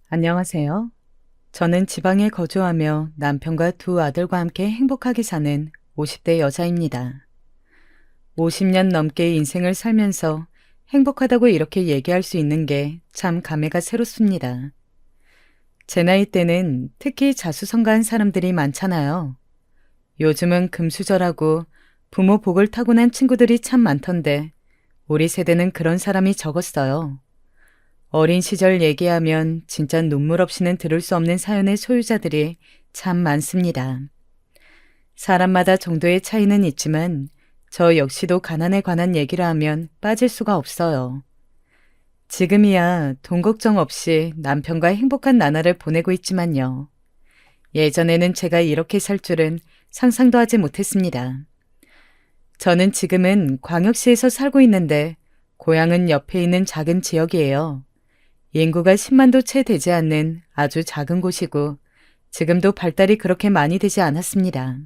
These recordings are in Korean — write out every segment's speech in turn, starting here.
안녕하세요. 저는 지방에 거주하며 남편과 두 아들과 함께 행복하게 사는 50대 여자입니다. 50년 넘게 인생을 살면서 행복하다고 이렇게 얘기할 수 있는 게 참 감회가 새롭습니다. 제 나이 때는 특히 자수성가한 사람들이 많잖아요. 요즘은 금수저라고 부모 복을 타고난 친구들이 참 많던데 우리 세대는 그런 사람이 적었어요. 어린 시절 얘기하면 진짜 눈물 없이는 들을 수 없는 사연의 소유자들이 참 많습니다. 사람마다 정도의 차이는 있지만 저 역시도 가난에 관한 얘기를 하면 빠질 수가 없어요. 지금이야 돈 걱정 없이 남편과 행복한 나날을 보내고 있지만요. 예전에는 제가 이렇게 살 줄은 상상도 하지 못했습니다. 저는 지금은 광역시에서 살고 있는데 고향은 옆에 있는 작은 지역이에요. 인구가 10만도 채 되지 않는 아주 작은 곳이고 지금도 발달이 그렇게 많이 되지 않았습니다.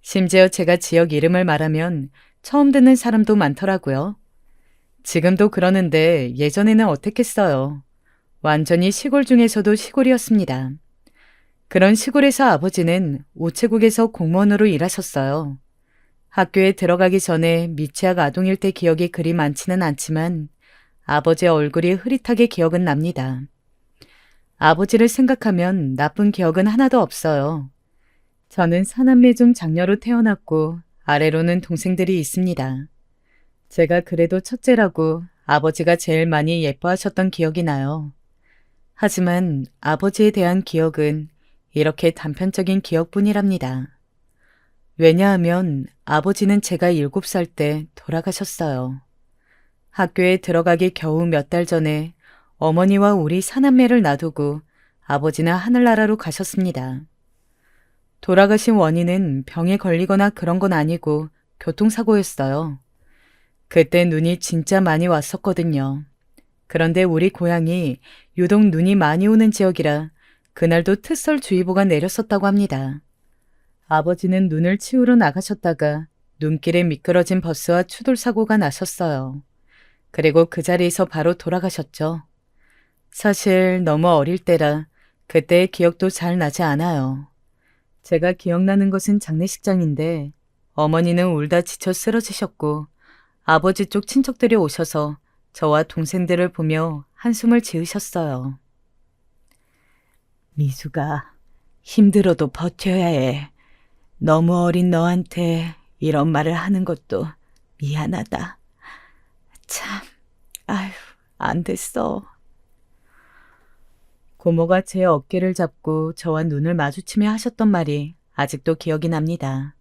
심지어 제가 지역 이름을 말하면 처음 듣는 사람도 많더라고요. 지금도 그러는데 예전에는 어땠겠어요. 완전히 시골 중에서도 시골이었습니다. 그런 시골에서 아버지는 우체국에서 공무원으로 일하셨어요. 학교에 들어가기 전에 미취학 아동일 때 기억이 그리 많지는 않지만 아버지의 얼굴이 흐릿하게 기억은 납니다. 아버지를 생각하면 나쁜 기억은 하나도 없어요. 저는 사남매 중 장녀로 태어났고 아래로는 동생들이 있습니다. 제가 그래도 첫째라고 아버지가 제일 많이 예뻐하셨던 기억이 나요. 하지만 아버지에 대한 기억은 이렇게 단편적인 기억뿐이랍니다. 왜냐하면 아버지는 제가 7살 때 돌아가셨어요. 학교에 들어가기 겨우 몇 달 전에 어머니와 우리 사남매를 놔두고 아버지는 하늘나라로 가셨습니다. 돌아가신 원인은 병에 걸리거나 그런 건 아니고 교통사고였어요. 그때 눈이 진짜 많이 왔었거든요. 그런데 우리 고향이 유독 눈이 많이 오는 지역이라 그날도 특설주의보가 내렸었다고 합니다. 아버지는 눈을 치우러 나가셨다가 눈길에 미끄러진 버스와 추돌사고가 나셨어요. 그리고 그 자리에서 바로 돌아가셨죠. 사실 너무 어릴 때라 그때의 기억도 잘 나지 않아요. 제가 기억나는 것은 장례식장인데 어머니는 울다 지쳐 쓰러지셨고 아버지 쪽 친척들이 오셔서 저와 동생들을 보며 한숨을 지으셨어요. 미수가 힘들어도 버텨야 해. 너무 어린 너한테 이런 말을 하는 것도 미안하다. 참, 아휴, 안 됐어. 고모가 제 어깨를 잡고 저와 눈을 마주치며 하셨던 말이 아직도 기억이 납니다.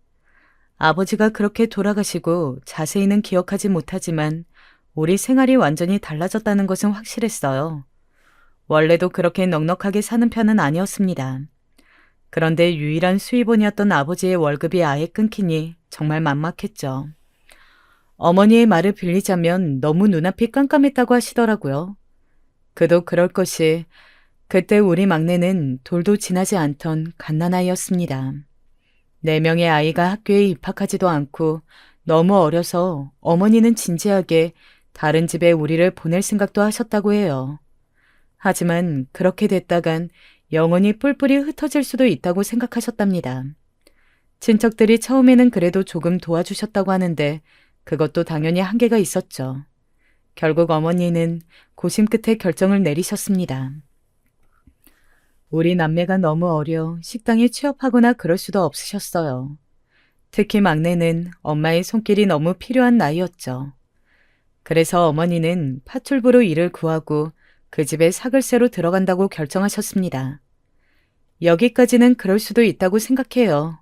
아버지가 그렇게 돌아가시고 자세히는 기억하지 못하지만 우리 생활이 완전히 달라졌다는 것은 확실했어요. 원래도 그렇게 넉넉하게 사는 편은 아니었습니다. 그런데 유일한 수입원이었던 아버지의 월급이 아예 끊기니 정말 막막했죠. 어머니의 말을 빌리자면 너무 눈앞이 깜깜했다고 하시더라고요. 그도 그럴 것이 그때 우리 막내는 돌도 지나지 않던 갓난아이였습니다. 4명의 아이가 학교에 입학하지도 않고 너무 어려서 어머니는 진지하게 다른 집에 우리를 보낼 생각도 하셨다고 해요. 하지만 그렇게 됐다간 영원히 뿔뿔이 흩어질 수도 있다고 생각하셨답니다. 친척들이 처음에는 그래도 조금 도와주셨다고 하는데 그것도 당연히 한계가 있었죠. 결국 어머니는 고심 끝에 결정을 내리셨습니다. 우리 남매가 너무 어려 식당에 취업하거나 그럴 수도 없으셨어요. 특히 막내는 엄마의 손길이 너무 필요한 나이였죠. 그래서 어머니는 파출부로 일을 구하고 그 집에 사글세로 들어간다고 결정하셨습니다. 여기까지는 그럴 수도 있다고 생각해요.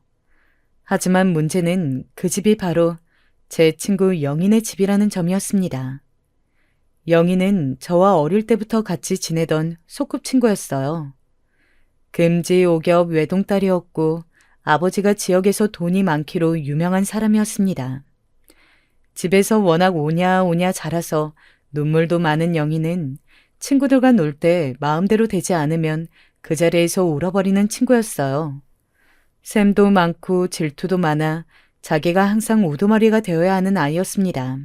하지만 문제는 그 집이 바로 제 친구 영인의 집이라는 점이었습니다. 영인은 저와 어릴 때부터 같이 지내던 소꿉친구였어요. 금지오겹 외동딸이었고 아버지가 지역에서 돈이 많기로 유명한 사람이었습니다. 집에서 워낙 오냐오냐 자라서 눈물도 많은 영희는 친구들과 놀 때 마음대로 되지 않으면 그 자리에서 울어버리는 친구였어요. 샘도 많고 질투도 많아 자기가 항상 우두머리가 되어야 하는 아이였습니다.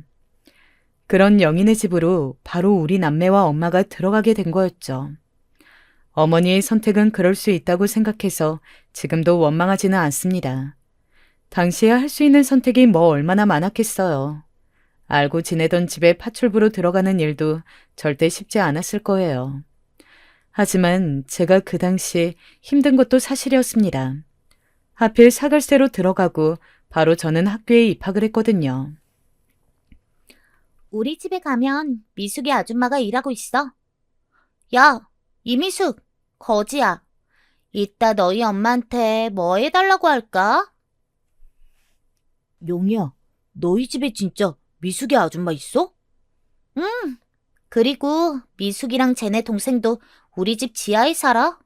그런 영인의 집으로 바로 우리 남매와 엄마가 들어가게 된 거였죠. 어머니의 선택은 그럴 수 있다고 생각해서 지금도 원망하지는 않습니다. 당시에 할 수 있는 선택이 뭐 얼마나 많았겠어요. 알고 지내던 집에 파출부로 들어가는 일도 절대 쉽지 않았을 거예요. 하지만 제가 그 당시 힘든 것도 사실이었습니다. 하필 사글세로 들어가고 바로 저는 학교에 입학을 했거든요. 우리 집에 가면 미숙이 아줌마가 일하고 있어. 야, 이미숙, 거지야. 이따 너희 엄마한테 뭐 해달라고 할까? 용이야, 너희 집에 진짜 미숙이 아줌마 있어? 응. 그리고 미숙이랑 쟤네 동생도 우리 집 지하에 살아.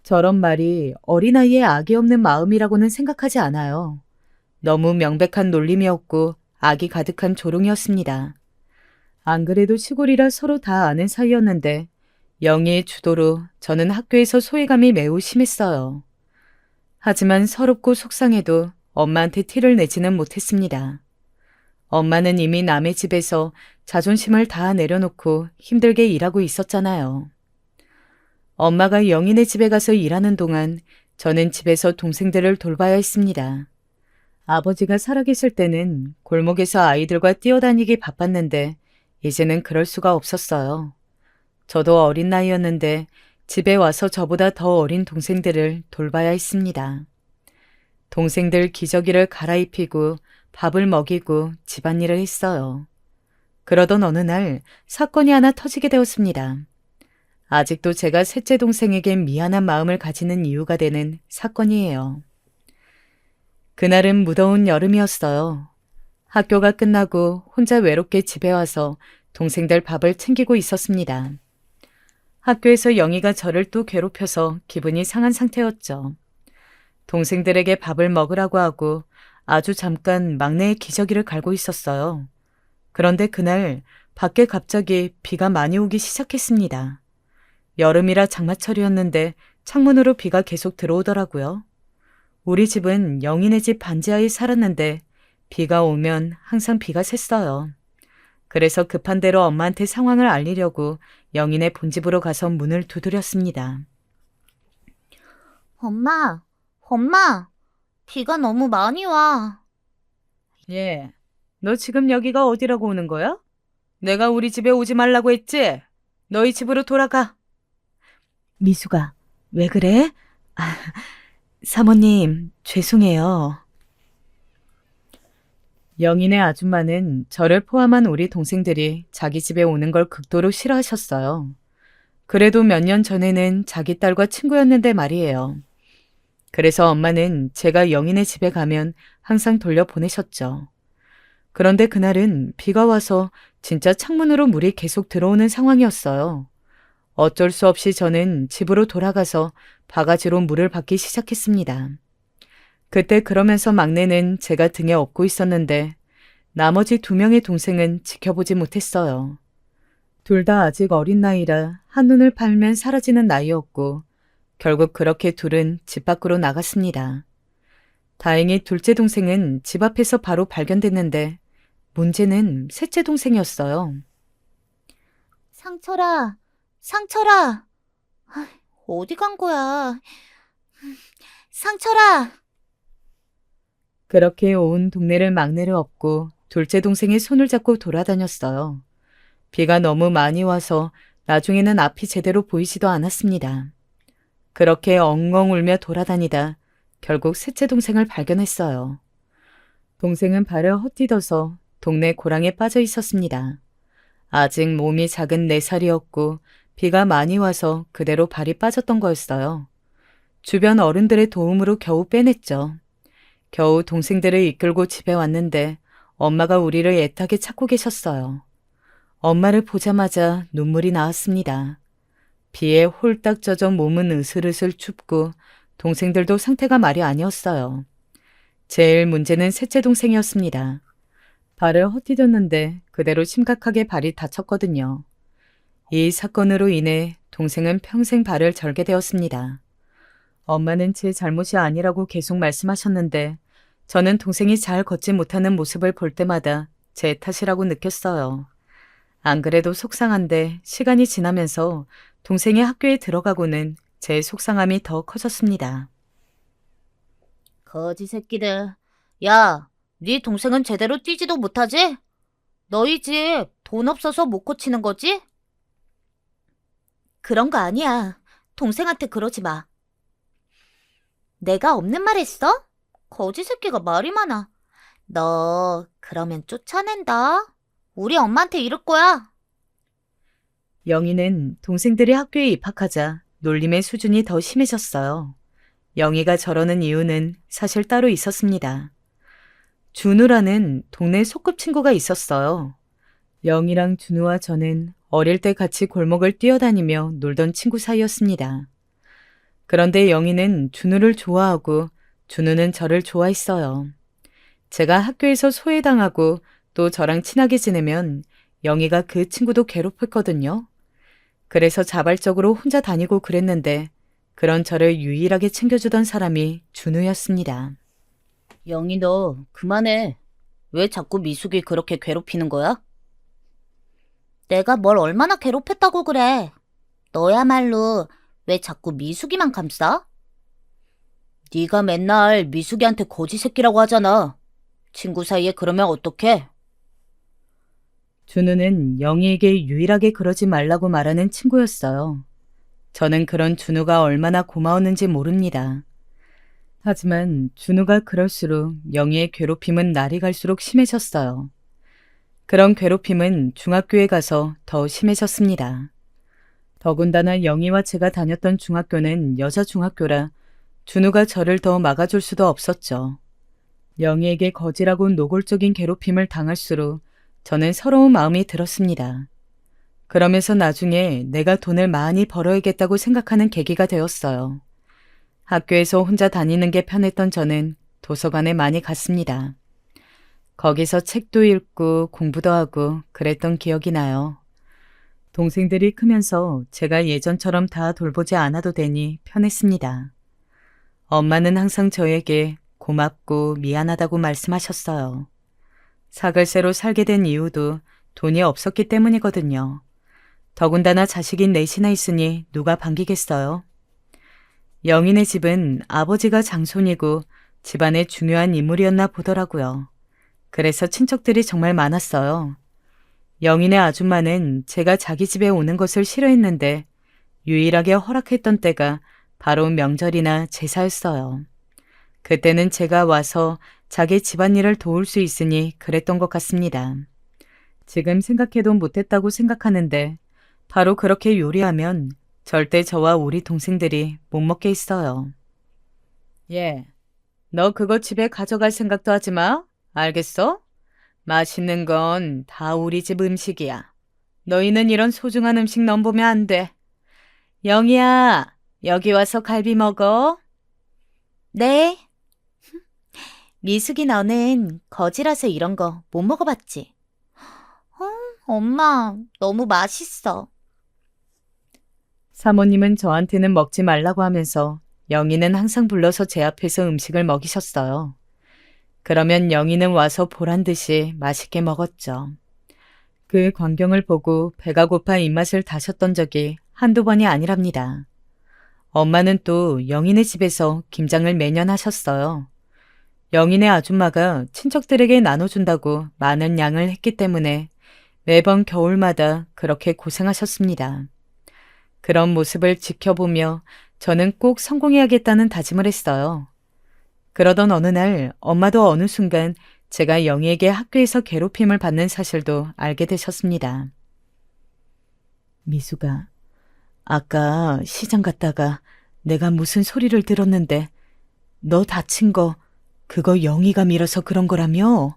저런 말이 어린아이의 악이 없는 마음이라고는 생각하지 않아요. 너무 명백한 놀림이었고 악이 가득한 조롱이었습니다. 안 그래도 시골이라 서로 다 아는 사이였는데 영희의 주도로 저는 학교에서 소외감이 매우 심했어요. 하지만 서럽고 속상해도 엄마한테 티를 내지는 못했습니다. 엄마는 이미 남의 집에서 자존심을 다 내려놓고 힘들게 일하고 있었잖아요. 엄마가 영희네 집에 가서 일하는 동안 저는 집에서 동생들을 돌봐야 했습니다. 아버지가 살아계실 때는 골목에서 아이들과 뛰어다니기 바빴는데 이제는 그럴 수가 없었어요. 저도 어린 나이였는데 집에 와서 저보다 더 어린 동생들을 돌봐야 했습니다. 동생들 기저귀를 갈아입히고 밥을 먹이고 집안일을 했어요. 그러던 어느 날 사건이 하나 터지게 되었습니다. 아직도 제가 셋째 동생에게 미안한 마음을 가지는 이유가 되는 사건이에요. 그날은 무더운 여름이었어요. 학교가 끝나고 혼자 외롭게 집에 와서 동생들 밥을 챙기고 있었습니다. 학교에서 영희가 저를 또 괴롭혀서 기분이 상한 상태였죠. 동생들에게 밥을 먹으라고 하고 아주 잠깐 막내의 기저귀를 갈고 있었어요. 그런데 그날 밖에 갑자기 비가 많이 오기 시작했습니다. 여름이라 장마철이었는데 창문으로 비가 계속 들어오더라고요. 우리 집은 영희네 집 반지하에 살았는데 비가 오면 항상 비가 샜어요. 그래서 급한 대로 엄마한테 상황을 알리려고 영희네 본집으로 가서 문을 두드렸습니다. 엄마, 비가 너무 많이 와. 예, 너 지금 여기가 어디라고 오는 거야? 내가 우리 집에 오지 말라고 했지? 너희 집으로 돌아가. 미수가, 왜 그래? 사모님, 죄송해요. 영인의 아줌마는 저를 포함한 우리 동생들이 자기 집에 오는 걸 극도로 싫어하셨어요. 그래도 몇 년 전에는 자기 딸과 친구였는데 말이에요. 그래서 엄마는 제가 영인의 집에 가면 항상 돌려보내셨죠. 그런데 그날은 비가 와서 진짜 창문으로 물이 계속 들어오는 상황이었어요. 어쩔 수 없이 저는 집으로 돌아가서 바가지로 물을 받기 시작했습니다. 그때 그러면서 막내는 제가 등에 업고 있었는데 나머지 2명의 동생은 지켜보지 못했어요. 둘 다 아직 어린 나이라 한눈을 팔면 사라지는 나이였고 결국 그렇게 둘은 집 밖으로 나갔습니다. 다행히 둘째 동생은 집 앞에서 바로 발견됐는데 문제는 셋째 동생이었어요. 상철아. 어디 간 거야? 상철아. 그렇게 온 동네를 막내를 업고 둘째 동생의 손을 잡고 돌아다녔어요. 비가 너무 많이 와서 나중에는 앞이 제대로 보이지도 않았습니다. 그렇게 엉엉 울며 돌아다니다 결국 셋째 동생을 발견했어요. 동생은 발을 헛디뎌서 동네 고랑에 빠져 있었습니다. 아직 몸이 작은 4살이었고 비가 많이 와서 그대로 발이 빠졌던 거였어요. 주변 어른들의 도움으로 겨우 빼냈죠. 겨우 동생들을 이끌고 집에 왔는데 엄마가 우리를 애타게 찾고 계셨어요. 엄마를 보자마자 눈물이 나왔습니다. 비에 홀딱 젖어 몸은 으슬으슬 춥고 동생들도 상태가 말이 아니었어요. 제일 문제는 셋째 동생이었습니다. 발을 헛디뎠는데 그대로 심각하게 발이 다쳤거든요. 이 사건으로 인해 동생은 평생 발을 절게 되었습니다. 엄마는 제 잘못이 아니라고 계속 말씀하셨는데 저는 동생이 잘 걷지 못하는 모습을 볼 때마다 제 탓이라고 느꼈어요. 안 그래도 속상한데 시간이 지나면서 동생이 학교에 들어가고는 제 속상함이 더 커졌습니다. 거지 새끼들. 야, 네 동생은 제대로 뛰지도 못하지? 너희 집 돈 없어서 못 고치는 거지? 그런 거 아니야. 동생한테 그러지 마. 내가 없는 말 했어? 거지 새끼가 말이 많아. 너 그러면 쫓아낸다. 우리 엄마한테 이럴 거야. 영희는 동생들이 학교에 입학하자 놀림의 수준이 더 심해졌어요. 영희가 저러는 이유는 사실 따로 있었습니다. 준우라는 동네 소꿉친구가 있었어요. 영희랑 준우와 저는 어릴 때 같이 골목을 뛰어다니며 놀던 친구 사이였습니다. 그런데 영희는 준우를 좋아하고 준우는 저를 좋아했어요. 제가 학교에서 소외당하고 또 저랑 친하게 지내면 영희가 그 친구도 괴롭혔거든요. 그래서 자발적으로 혼자 다니고 그랬는데 그런 저를 유일하게 챙겨주던 사람이 준우였습니다. 영희 너 그만해. 왜 자꾸 미숙이 그렇게 괴롭히는 거야? 내가 뭘 얼마나 괴롭혔다고 그래. 너야말로 왜 자꾸 미숙이만 감싸? 네가 맨날 미숙이한테 거지 새끼라고 하잖아. 친구 사이에 그러면 어떡해? 준우는 영희에게 유일하게 그러지 말라고 말하는 친구였어요. 저는 그런 준우가 얼마나 고마웠는지 모릅니다. 하지만 준우가 그럴수록 영희의 괴롭힘은 날이 갈수록 심해졌어요. 그런 괴롭힘은 중학교에 가서 더 심해졌습니다. 더군다나 영희와 제가 다녔던 중학교는 여자 중학교라 준우가 저를 더 막아줄 수도 없었죠. 영희에게 거지라고 노골적인 괴롭힘을 당할수록 저는 서러운 마음이 들었습니다. 그러면서 나중에 내가 돈을 많이 벌어야겠다고 생각하는 계기가 되었어요. 학교에서 혼자 다니는 게 편했던 저는 도서관에 많이 갔습니다. 거기서 책도 읽고 공부도 하고 그랬던 기억이 나요. 동생들이 크면서 제가 예전처럼 다 돌보지 않아도 되니 편했습니다. 엄마는 항상 저에게 고맙고 미안하다고 말씀하셨어요. 사글세로 살게 된 이유도 돈이 없었기 때문이거든요. 더군다나 자식인 넷이나 있으니 누가 반기겠어요? 영희네 집은 아버지가 장손이고 집안의 중요한 인물이었나 보더라고요. 그래서 친척들이 정말 많았어요. 영희네 아줌마는 제가 자기 집에 오는 것을 싫어했는데 유일하게 허락했던 때가 바로 명절이나 제사였어요. 그때는 제가 와서 자기 집안일을 도울 수 있으니 그랬던 것 같습니다. 지금 생각해도 못했다고 생각하는데 바로 그렇게 요리하면 절대 저와 우리 동생들이 못 먹게 있어요. 너 그거 집에 가져갈 생각도 하지 마. 알겠어? 맛있는 건 다 우리 집 음식이야. 너희는 이런 소중한 음식 넘보면 안 돼. 영희야, 여기 와서 갈비 먹어. 네. 미숙이 너는 거지라서 이런 거 못 먹어봤지? 엄마, 너무 맛있어. 사모님은 저한테는 먹지 말라고 하면서 영희는 항상 불러서 제 앞에서 음식을 먹이셨어요. 그러면 영희는 와서 보란 듯이 맛있게 먹었죠. 그 광경을 보고 배가 고파 입맛을 다셨던 적이 한두 번이 아니랍니다. 엄마는 또 영희네 집에서 김장을 매년 하셨어요. 영희네 아줌마가 친척들에게 나눠준다고 많은 양을 했기 때문에 매번 겨울마다 그렇게 고생하셨습니다. 그런 모습을 지켜보며 저는 꼭 성공해야겠다는 다짐을 했어요. 그러던 어느 날 엄마도 어느 순간 제가 영희에게 학교에서 괴롭힘을 받는 사실도 알게 되셨습니다. 미수가, 아까 시장 갔다가 내가 무슨 소리를 들었는데 너 다친 거 그거 영희가 밀어서 그런 거라며?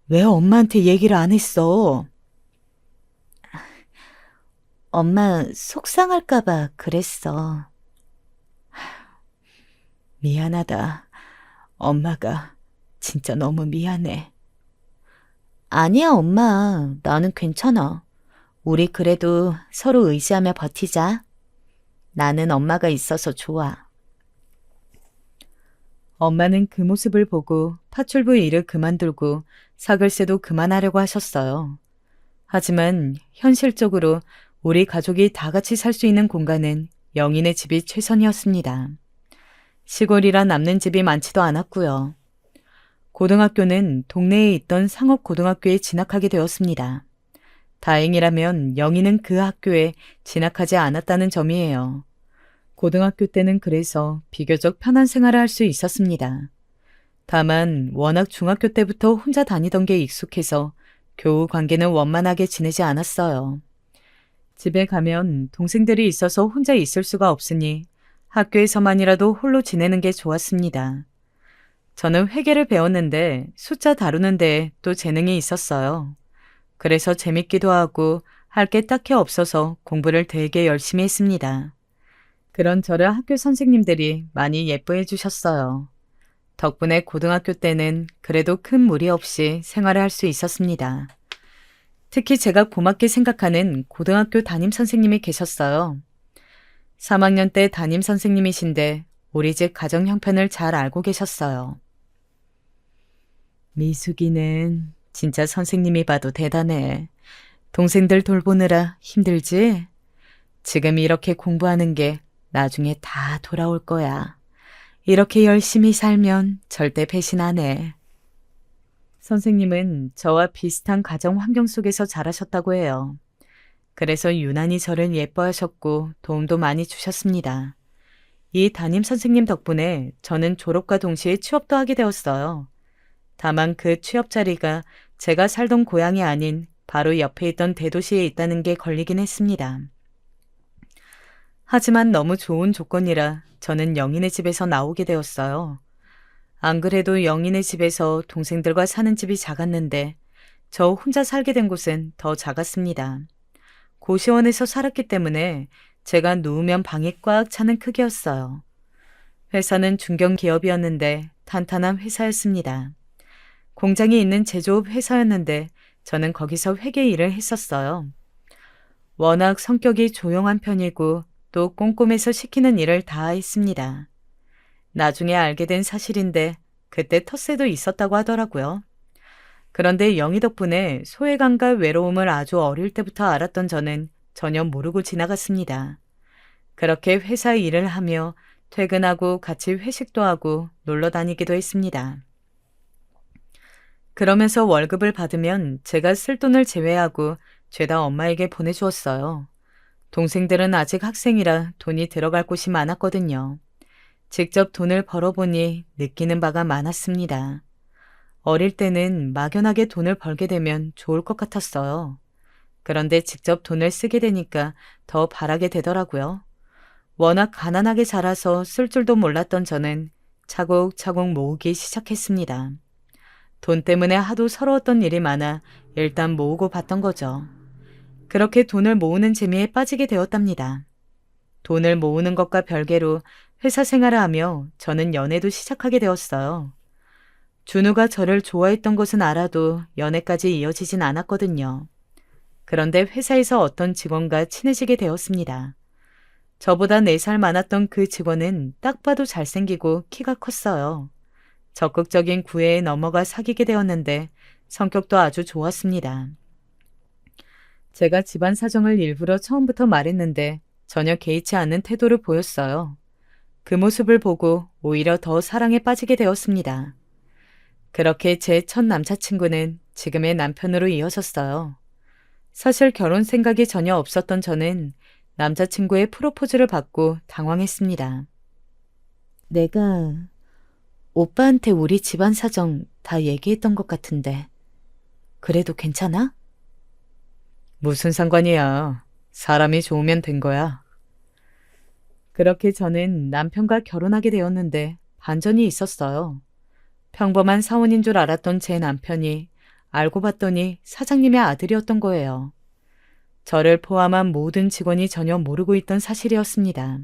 왜 엄마한테 얘기를 안 했어? 엄마 속상할까봐 그랬어. 미안하다. 엄마가 진짜 너무 미안해. 아니야, 엄마. 나는 괜찮아. 우리 그래도 서로 의지하며 버티자. 나는 엄마가 있어서 좋아. 엄마는 그 모습을 보고 파출부 일을 그만두고 사글세도 그만하려고 하셨어요. 하지만 현실적으로 우리 가족이 다 같이 살 수 있는 공간은 영희네 집이 최선이었습니다. 시골이라 남는 집이 많지도 않았고요. 고등학교는 동네에 있던 상업고등학교에 진학하게 되었습니다. 다행이라면 영희는 그 학교에 진학하지 않았다는 점이에요. 고등학교 때는 그래서 비교적 편한 생활을 할 수 있었습니다. 다만 워낙 중학교 때부터 혼자 다니던 게 익숙해서 교우 관계는 원만하게 지내지 않았어요. 집에 가면 동생들이 있어서 혼자 있을 수가 없으니 학교에서만이라도 홀로 지내는 게 좋았습니다. 저는 회계를 배웠는데 숫자 다루는 데에 또 재능이 있었어요. 그래서 재밌기도 하고 할 게 딱히 없어서 공부를 되게 열심히 했습니다. 그런 저를 학교 선생님들이 많이 예뻐해 주셨어요. 덕분에 고등학교 때는 그래도 큰 무리 없이 생활을 할 수 있었습니다. 특히 제가 고맙게 생각하는 고등학교 담임 선생님이 계셨어요. 3학년 때 담임 선생님이신데 우리 집 가정 형편을 잘 알고 계셨어요. 미숙이는 진짜 선생님이 봐도 대단해. 동생들 돌보느라 힘들지? 지금 이렇게 공부하는 게 나중에 다 돌아올 거야. 이렇게 열심히 살면 절대 배신 안 해. 선생님은 저와 비슷한 가정 환경 속에서 자라셨다고 해요. 그래서 유난히 저를 예뻐하셨고 도움도 많이 주셨습니다. 이 담임 선생님 덕분에 저는 졸업과 동시에 취업도 하게 되었어요. 다만 그 취업 자리가 제가 살던 고향이 아닌 바로 옆에 있던 대도시에 있다는 게 걸리긴 했습니다. 하지만 너무 좋은 조건이라 저는 영희네 집에서 나오게 되었어요. 안 그래도 영희네 집에서 동생들과 사는 집이 작았는데 저 혼자 살게 된 곳은 더 작았습니다. 고시원에서 살았기 때문에 제가 누우면 방이 꽉 차는 크기였어요. 회사는 중견기업이었는데 탄탄한 회사였습니다. 공장이 있는 제조업 회사였는데 저는 거기서 회계 일을 했었어요. 워낙 성격이 조용한 편이고 또 꼼꼼해서 시키는 일을 다 했습니다. 나중에 알게 된 사실인데 그때 텃세도 있었다고 하더라고요. 그런데 영희 덕분에 소외감과 외로움을 아주 어릴 때부터 알았던 저는 전혀 모르고 지나갔습니다. 그렇게 회사 일을 하며 퇴근하고 같이 회식도 하고 놀러 다니기도 했습니다. 그러면서 월급을 받으면 제가 쓸 돈을 제외하고 죄다 엄마에게 보내주었어요. 동생들은 아직 학생이라 돈이 들어갈 곳이 많았거든요. 직접 돈을 벌어보니 느끼는 바가 많았습니다. 어릴 때는 막연하게 돈을 벌게 되면 좋을 것 같았어요. 그런데 직접 돈을 쓰게 되니까 더 바라게 되더라고요. 워낙 가난하게 자라서 쓸 줄도 몰랐던 저는 차곡차곡 모으기 시작했습니다. 돈 때문에 하도 서러웠던 일이 많아 일단 모으고 봤던 거죠. 그렇게 돈을 모으는 재미에 빠지게 되었답니다. 돈을 모으는 것과 별개로 회사 생활을 하며 저는 연애도 시작하게 되었어요. 준우가 저를 좋아했던 것은 알아도 연애까지 이어지진 않았거든요. 그런데 회사에서 어떤 직원과 친해지게 되었습니다. 저보다 4살 많았던 그 직원은 딱 봐도 잘생기고 키가 컸어요. 적극적인 구애에 넘어가 사귀게 되었는데 성격도 아주 좋았습니다. 제가 집안 사정을 일부러 처음부터 말했는데 전혀 개의치 않는 태도를 보였어요. 그 모습을 보고 오히려 더 사랑에 빠지게 되었습니다. 그렇게 제 첫 남자친구는 지금의 남편으로 이어졌어요. 사실 결혼 생각이 전혀 없었던 저는 남자친구의 프로포즈를 받고 당황했습니다. 내가 오빠한테 우리 집안 사정 다 얘기했던 것 같은데 그래도 괜찮아? 무슨 상관이야. 사람이 좋으면 된 거야. 그렇게 저는 남편과 결혼하게 되었는데 반전이 있었어요. 평범한 사원인 줄 알았던 제 남편이 알고 봤더니 사장님의 아들이었던 거예요. 저를 포함한 모든 직원이 전혀 모르고 있던 사실이었습니다.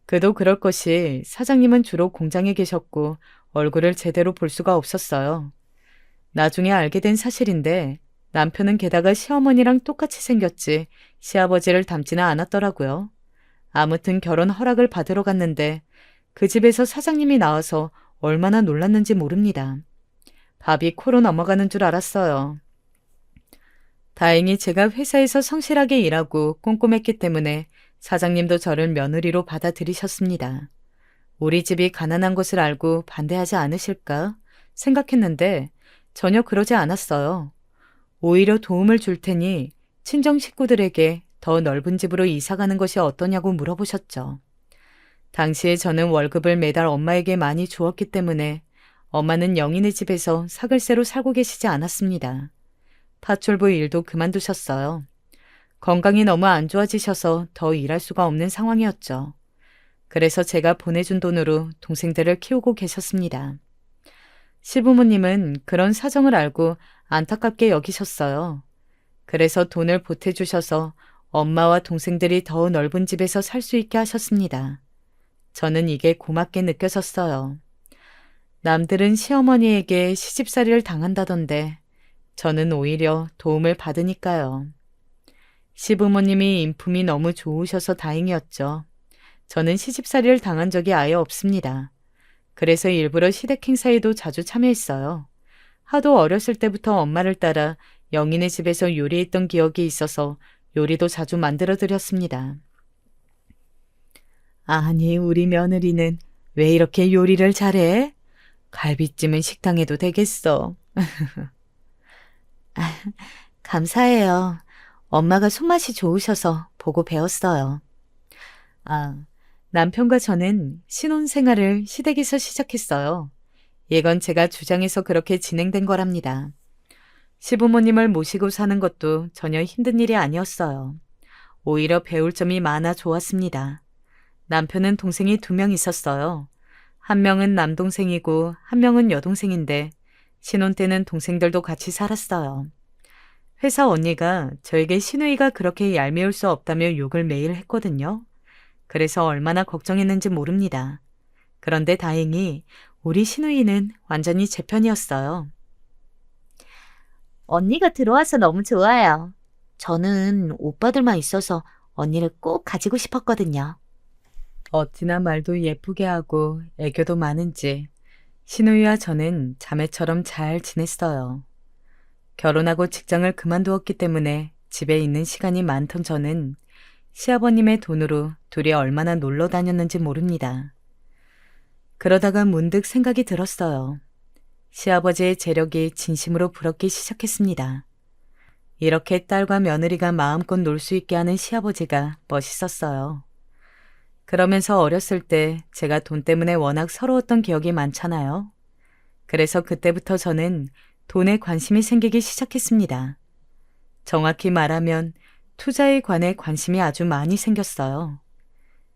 그도 그럴 것이 사장님은 주로 공장에 계셨고 얼굴을 제대로 볼 수가 없었어요. 나중에 알게 된 사실인데 남편은 게다가 시어머니랑 똑같이 생겼지 시아버지를 닮지는 않았더라고요. 아무튼 결혼 허락을 받으러 갔는데 그 집에서 사장님이 나와서 얼마나 놀랐는지 모릅니다. 밥이 코로 넘어가는 줄 알았어요. 다행히 제가 회사에서 성실하게 일하고 꼼꼼했기 때문에 사장님도 저를 며느리로 받아들이셨습니다. 우리 집이 가난한 것을 알고 반대하지 않으실까 생각했는데 전혀 그러지 않았어요. 오히려 도움을 줄 테니 친정 식구들에게 더 넓은 집으로 이사 가는 것이 어떠냐고 물어보셨죠. 당시에 저는 월급을 매달 엄마에게 많이 주었기 때문에 엄마는 영인의 집에서 사글세로 살고 계시지 않았습니다. 파출부 일도 그만두셨어요. 건강이 너무 안 좋아지셔서 더 일할 수가 없는 상황이었죠. 그래서 제가 보내준 돈으로 동생들을 키우고 계셨습니다. 시부모님은 그런 사정을 알고 안타깝게 여기셨어요. 그래서 돈을 보태주셔서 엄마와 동생들이 더 넓은 집에서 살 수 있게 하셨습니다. 저는 이게 고맙게 느껴졌어요. 남들은 시어머니에게 시집살이를 당한다던데 저는 오히려 도움을 받으니까요. 시부모님이 인품이 너무 좋으셔서 다행이었죠. 저는 시집살이를 당한 적이 아예 없습니다. 그래서 일부러 시댁 행사에도 자주 참여했어요. 하도 어렸을 때부터 엄마를 따라 영인의 집에서 요리했던 기억이 있어서 요리도 자주 만들어 드렸습니다. 아니, 우리 며느리는 왜 이렇게 요리를 잘해? 갈비찜은 식당에도 되겠어. 감사해요. 엄마가 손맛이 좋으셔서 보고 배웠어요. 남편과 저는 신혼생활을 시댁에서 시작했어요. 이건 제가 주장해서 그렇게 진행된 거랍니다. 시부모님을 모시고 사는 것도 전혀 힘든 일이 아니었어요. 오히려 배울 점이 많아 좋았습니다. 남편은 동생이 2명 있었어요. 한 명은 남동생이고 한 명은 여동생인데 신혼 때는 동생들도 같이 살았어요. 회사 언니가 저에게 시누이가 그렇게 얄미울 수 없다며 욕을 매일 했거든요. 그래서 얼마나 걱정했는지 모릅니다. 그런데 다행히 우리 시누이는 완전히 제 편이었어요. 언니가 들어와서 너무 좋아요. 저는 오빠들만 있어서 언니를 꼭 가지고 싶었거든요. 어찌나 말도 예쁘게 하고 애교도 많은지 시누이와 저는 자매처럼 잘 지냈어요. 결혼하고 직장을 그만두었기 때문에 집에 있는 시간이 많던 저는 시아버님의 돈으로 둘이 얼마나 놀러 다녔는지 모릅니다. 그러다가 문득 생각이 들었어요. 시아버지의 재력이 진심으로 부럽기 시작했습니다. 이렇게 딸과 며느리가 마음껏 놀 수 있게 하는 시아버지가 멋있었어요. 그러면서 어렸을 때 제가 돈 때문에 워낙 서러웠던 기억이 많잖아요. 그래서 그때부터 저는 돈에 관심이 생기기 시작했습니다. 정확히 말하면 투자에 관해 관심이 아주 많이 생겼어요.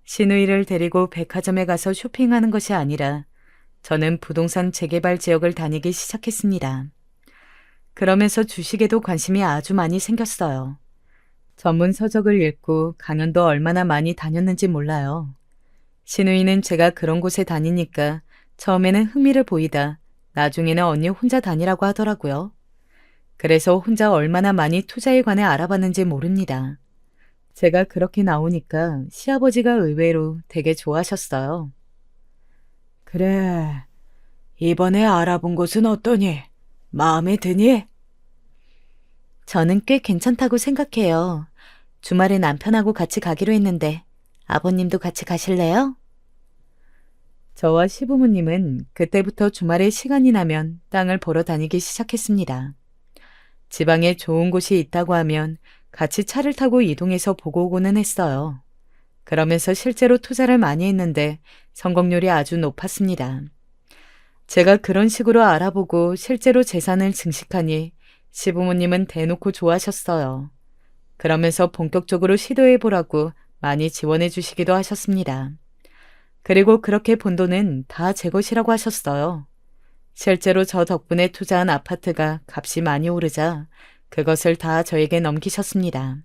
시누이를 데리고 백화점에 가서 쇼핑하는 것이 아니라 저는 부동산 재개발 지역을 다니기 시작했습니다. 그러면서 주식에도 관심이 아주 많이 생겼어요. 전문 서적을 읽고 강연도 얼마나 많이 다녔는지 몰라요. 시누이는 제가 그런 곳에 다니니까 처음에는 흥미를 보이다 나중에는 언니 혼자 다니라고 하더라고요. 그래서 혼자 얼마나 많이 투자에 관해 알아봤는지 모릅니다. 제가 그렇게 나오니까 시아버지가 의외로 되게 좋아하셨어요. 그래, 이번에 알아본 곳은 어떠니? 마음에 드니? 저는 꽤 괜찮다고 생각해요. 주말에 남편하고 같이 가기로 했는데 아버님도 같이 가실래요? 저와 시부모님은 그때부터 주말에 시간이 나면 땅을 보러 다니기 시작했습니다. 지방에 좋은 곳이 있다고 하면 같이 차를 타고 이동해서 보고 오고는 했어요. 그러면서 실제로 투자를 많이 했는데 성공률이 아주 높았습니다. 제가 그런 식으로 알아보고 실제로 재산을 증식하니 시부모님은 대놓고 좋아하셨어요. 그러면서 본격적으로 시도해보라고 많이 지원해 주시기도 하셨습니다. 그리고 그렇게 본 돈은 다 제 것이라고 하셨어요. 실제로 저 덕분에 투자한 아파트가 값이 많이 오르자 그것을 다 저에게 넘기셨습니다.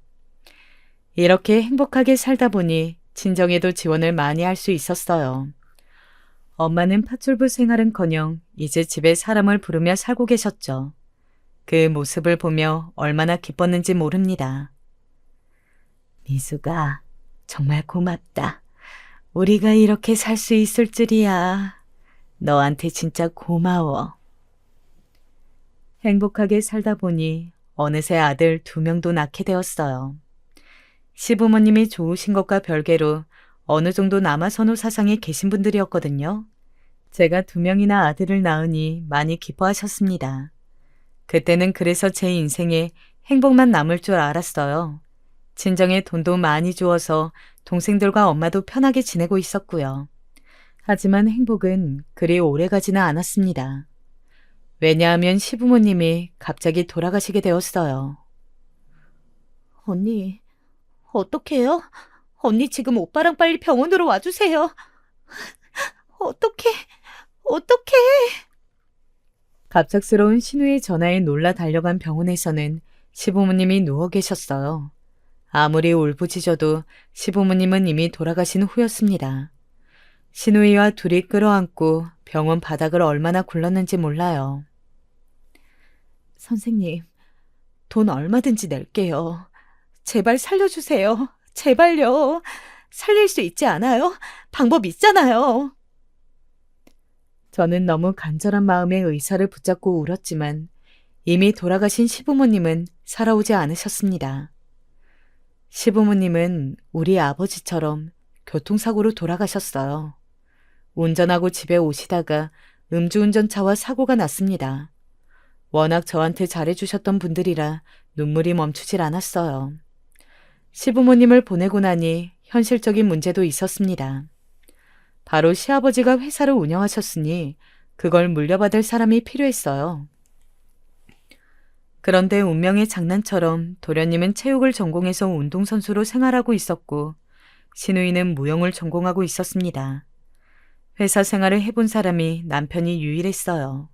이렇게 행복하게 살다 보니 친정에도 지원을 많이 할 수 있었어요. 엄마는 파출부 생활은커녕 이제 집에 사람을 부르며 살고 계셨죠. 그 모습을 보며 얼마나 기뻤는지 모릅니다. 미수가 정말 고맙다. 우리가 이렇게 살 수 있을 줄이야. 너한테 진짜 고마워. 행복하게 살다 보니 어느새 아들 2명도 낳게 되었어요. 시부모님이 좋으신 것과 별개로 어느 정도 남아선호 사상이 계신 분들이었거든요. 제가 2명이나 아들을 낳으니 많이 기뻐하셨습니다. 그때는 그래서 제 인생에 행복만 남을 줄 알았어요. 친정에 돈도 많이 주어서 동생들과 엄마도 편하게 지내고 있었고요. 하지만 행복은 그리 오래가지는 않았습니다. 왜냐하면 시부모님이 갑자기 돌아가시게 되었어요. 언니, 어떡해요? 언니 지금 오빠랑 빨리 병원으로 와주세요. 어떡해. 갑작스러운 신우의 전화에 놀라 달려간 병원에서는 시부모님이 누워 계셨어요. 아무리 울부짖어도 시부모님은 이미 돌아가신 후였습니다. 신우이와 둘이 끌어안고 병원 바닥을 얼마나 굴렀는지 몰라요. 선생님, 돈 얼마든지 낼게요. 제발 살려주세요. 제발요. 살릴 수 있지 않아요? 방법 있잖아요. 저는 너무 간절한 마음에 의사를 붙잡고 울었지만 이미 돌아가신 시부모님은 살아오지 않으셨습니다. 시부모님은 우리 아버지처럼 교통사고로 돌아가셨어요. 운전하고 집에 오시다가 음주운전차와 사고가 났습니다. 워낙 저한테 잘해주셨던 분들이라 눈물이 멈추질 않았어요. 시부모님을 보내고 나니 현실적인 문제도 있었습니다. 바로 시아버지가 회사를 운영하셨으니 그걸 물려받을 사람이 필요했어요. 그런데 운명의 장난처럼 도련님은 체육을 전공해서 운동선수로 생활하고 있었고 신우이는 무용을 전공하고 있었습니다. 회사 생활을 해본 사람이 남편이 유일했어요.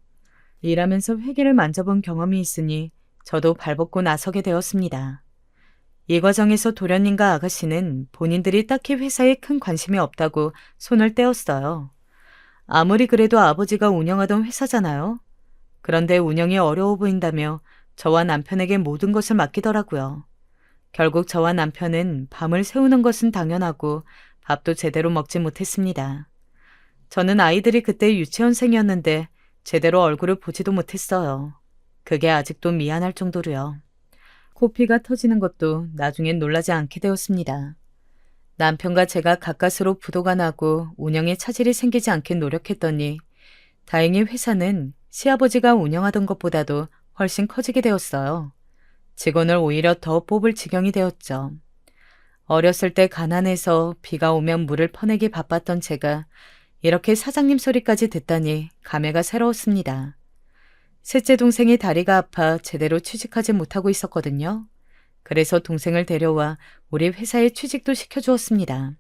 일하면서 회계를 만져본 경험이 있으니 저도 발벗고 나서게 되었습니다. 이 과정에서 도련님과 아가씨는 본인들이 딱히 회사에 큰 관심이 없다고 손을 떼었어요. 아무리 그래도 아버지가 운영하던 회사잖아요. 그런데 운영이 어려워 보인다며 저와 남편에게 모든 것을 맡기더라고요. 결국 저와 남편은 밤을 새우는 것은 당연하고 밥도 제대로 먹지 못했습니다. 저는 아이들이 그때 유치원생이었는데 제대로 얼굴을 보지도 못했어요. 그게 아직도 미안할 정도로요. 코피가 터지는 것도 나중엔 놀라지 않게 되었습니다. 남편과 제가 가까스로 부도가 나고 운영에 차질이 생기지 않게 노력했더니 다행히 회사는 시아버지가 운영하던 것보다도 훨씬 커지게 되었어요. 직원을 오히려 더 뽑을 지경이 되었죠. 어렸을 때 가난해서 비가 오면 물을 퍼내기 바빴던 제가 이렇게 사장님 소리까지 듣다니 감회가 새로웠습니다. 셋째 동생이 다리가 아파 제대로 취직하지 못하고 있었거든요. 그래서 동생을 데려와 우리 회사에 취직도 시켜주었습니다.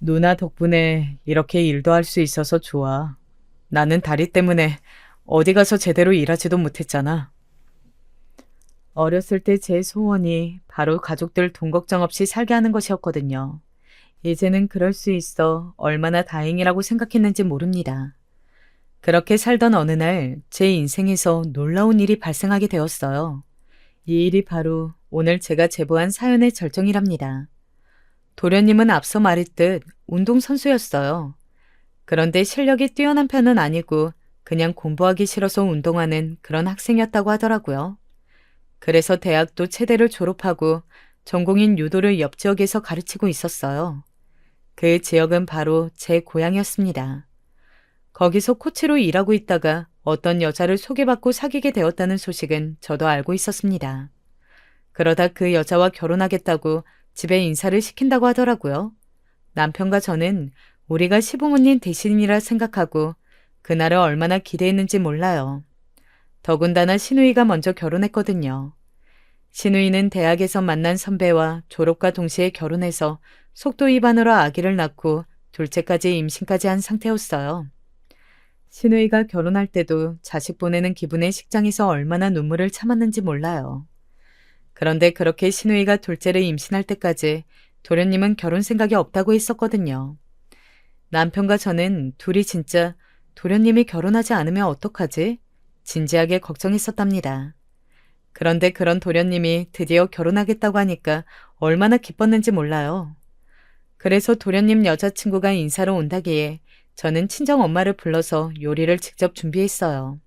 누나 덕분에 이렇게 일도 할 수 있어서 좋아. 나는 다리 때문에 어디 가서 제대로 일하지도 못했잖아. 어렸을 때 제 소원이 바로 가족들 돈 걱정 없이 살게 하는 것이었거든요. 이제는 그럴 수 있어 얼마나 다행이라고 생각했는지 모릅니다. 그렇게 살던 어느 날 제 인생에서 놀라운 일이 발생하게 되었어요. 이 일이 바로 오늘 제가 제보한 사연의 절정이랍니다. 도련님은 앞서 말했듯 운동선수였어요. 그런데 실력이 뛰어난 편은 아니고 그냥 공부하기 싫어서 운동하는 그런 학생이었다고 하더라고요. 그래서 대학도 체대를 졸업하고 전공인 유도를 옆 지역에서 가르치고 있었어요. 그 지역은 바로 제 고향이었습니다. 거기서 코치로 일하고 있다가 어떤 여자를 소개받고 사귀게 되었다는 소식은 저도 알고 있었습니다. 그러다 그 여자와 결혼하겠다고 집에 인사를 시킨다고 하더라고요. 남편과 저는 우리가 시부모님 대신이라 생각하고 그날을 얼마나 기대했는지 몰라요. 더군다나 신우이가 먼저 결혼했거든요. 신우이는 대학에서 만난 선배와 졸업과 동시에 결혼해서 속도 위반으로 아기를 낳고 둘째까지 임신까지 한 상태였어요. 신우이가 결혼할 때도 자식 보내는 기분에 식장에서 얼마나 눈물을 참았는지 몰라요. 그런데 그렇게 신우이가 둘째를 임신할 때까지 도련님은 결혼 생각이 없다고 했었거든요. 남편과 저는 둘이 진짜 도련님이 결혼하지 않으면 어떡하지? 진지하게 걱정했었답니다. 그런데 그런 도련님이 드디어 결혼하겠다고 하니까 얼마나 기뻤는지 몰라요. 그래서 도련님 여자친구가 인사로 온다기에 저는 친정 엄마를 불러서 요리를 직접 준비했어요.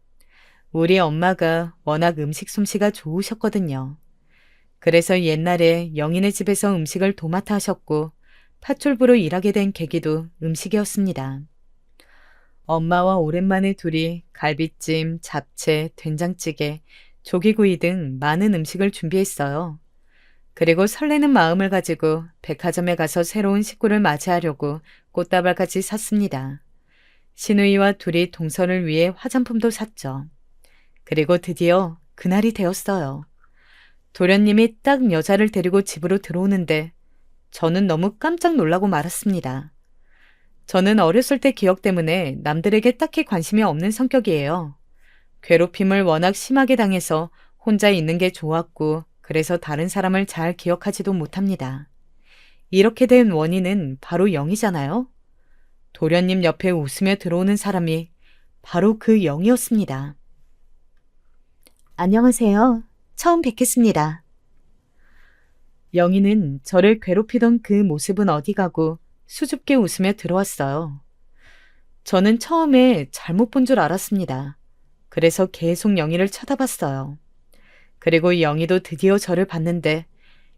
우리 엄마가 워낙 음식 솜씨가 좋으셨거든요. 그래서 옛날에 영희네 집에서 음식을 도맡아 하셨고 파출부로 일하게 된 계기도 음식이었습니다. 엄마와 오랜만에 둘이 갈비찜, 잡채, 된장찌개, 조기구이 등 많은 음식을 준비했어요. 그리고 설레는 마음을 가지고 백화점에 가서 새로운 식구를 맞이하려고 꽃다발까지 샀습니다. 시누이와 둘이 동서를 위해 화장품도 샀죠. 그리고 드디어 그날이 되었어요. 도련님이 딱 여자를 데리고 집으로 들어오는데 저는 너무 깜짝 놀라고 말았습니다. 저는 어렸을 때 기억 때문에 남들에게 딱히 관심이 없는 성격이에요. 괴롭힘을 워낙 심하게 당해서 혼자 있는 게 좋았고 그래서 다른 사람을 잘 기억하지도 못합니다. 이렇게 된 원인은 바로 영이잖아요. 도련님 옆에 웃으며 들어오는 사람이 바로 그 영이었습니다. 안녕하세요. 처음 뵙겠습니다. 영희는 저를 괴롭히던 그 모습은 어디 가고 수줍게 웃으며 들어왔어요. 저는 처음에 잘못 본 줄 알았습니다. 그래서 계속 영희를 쳐다봤어요. 그리고 영희도 드디어 저를 봤는데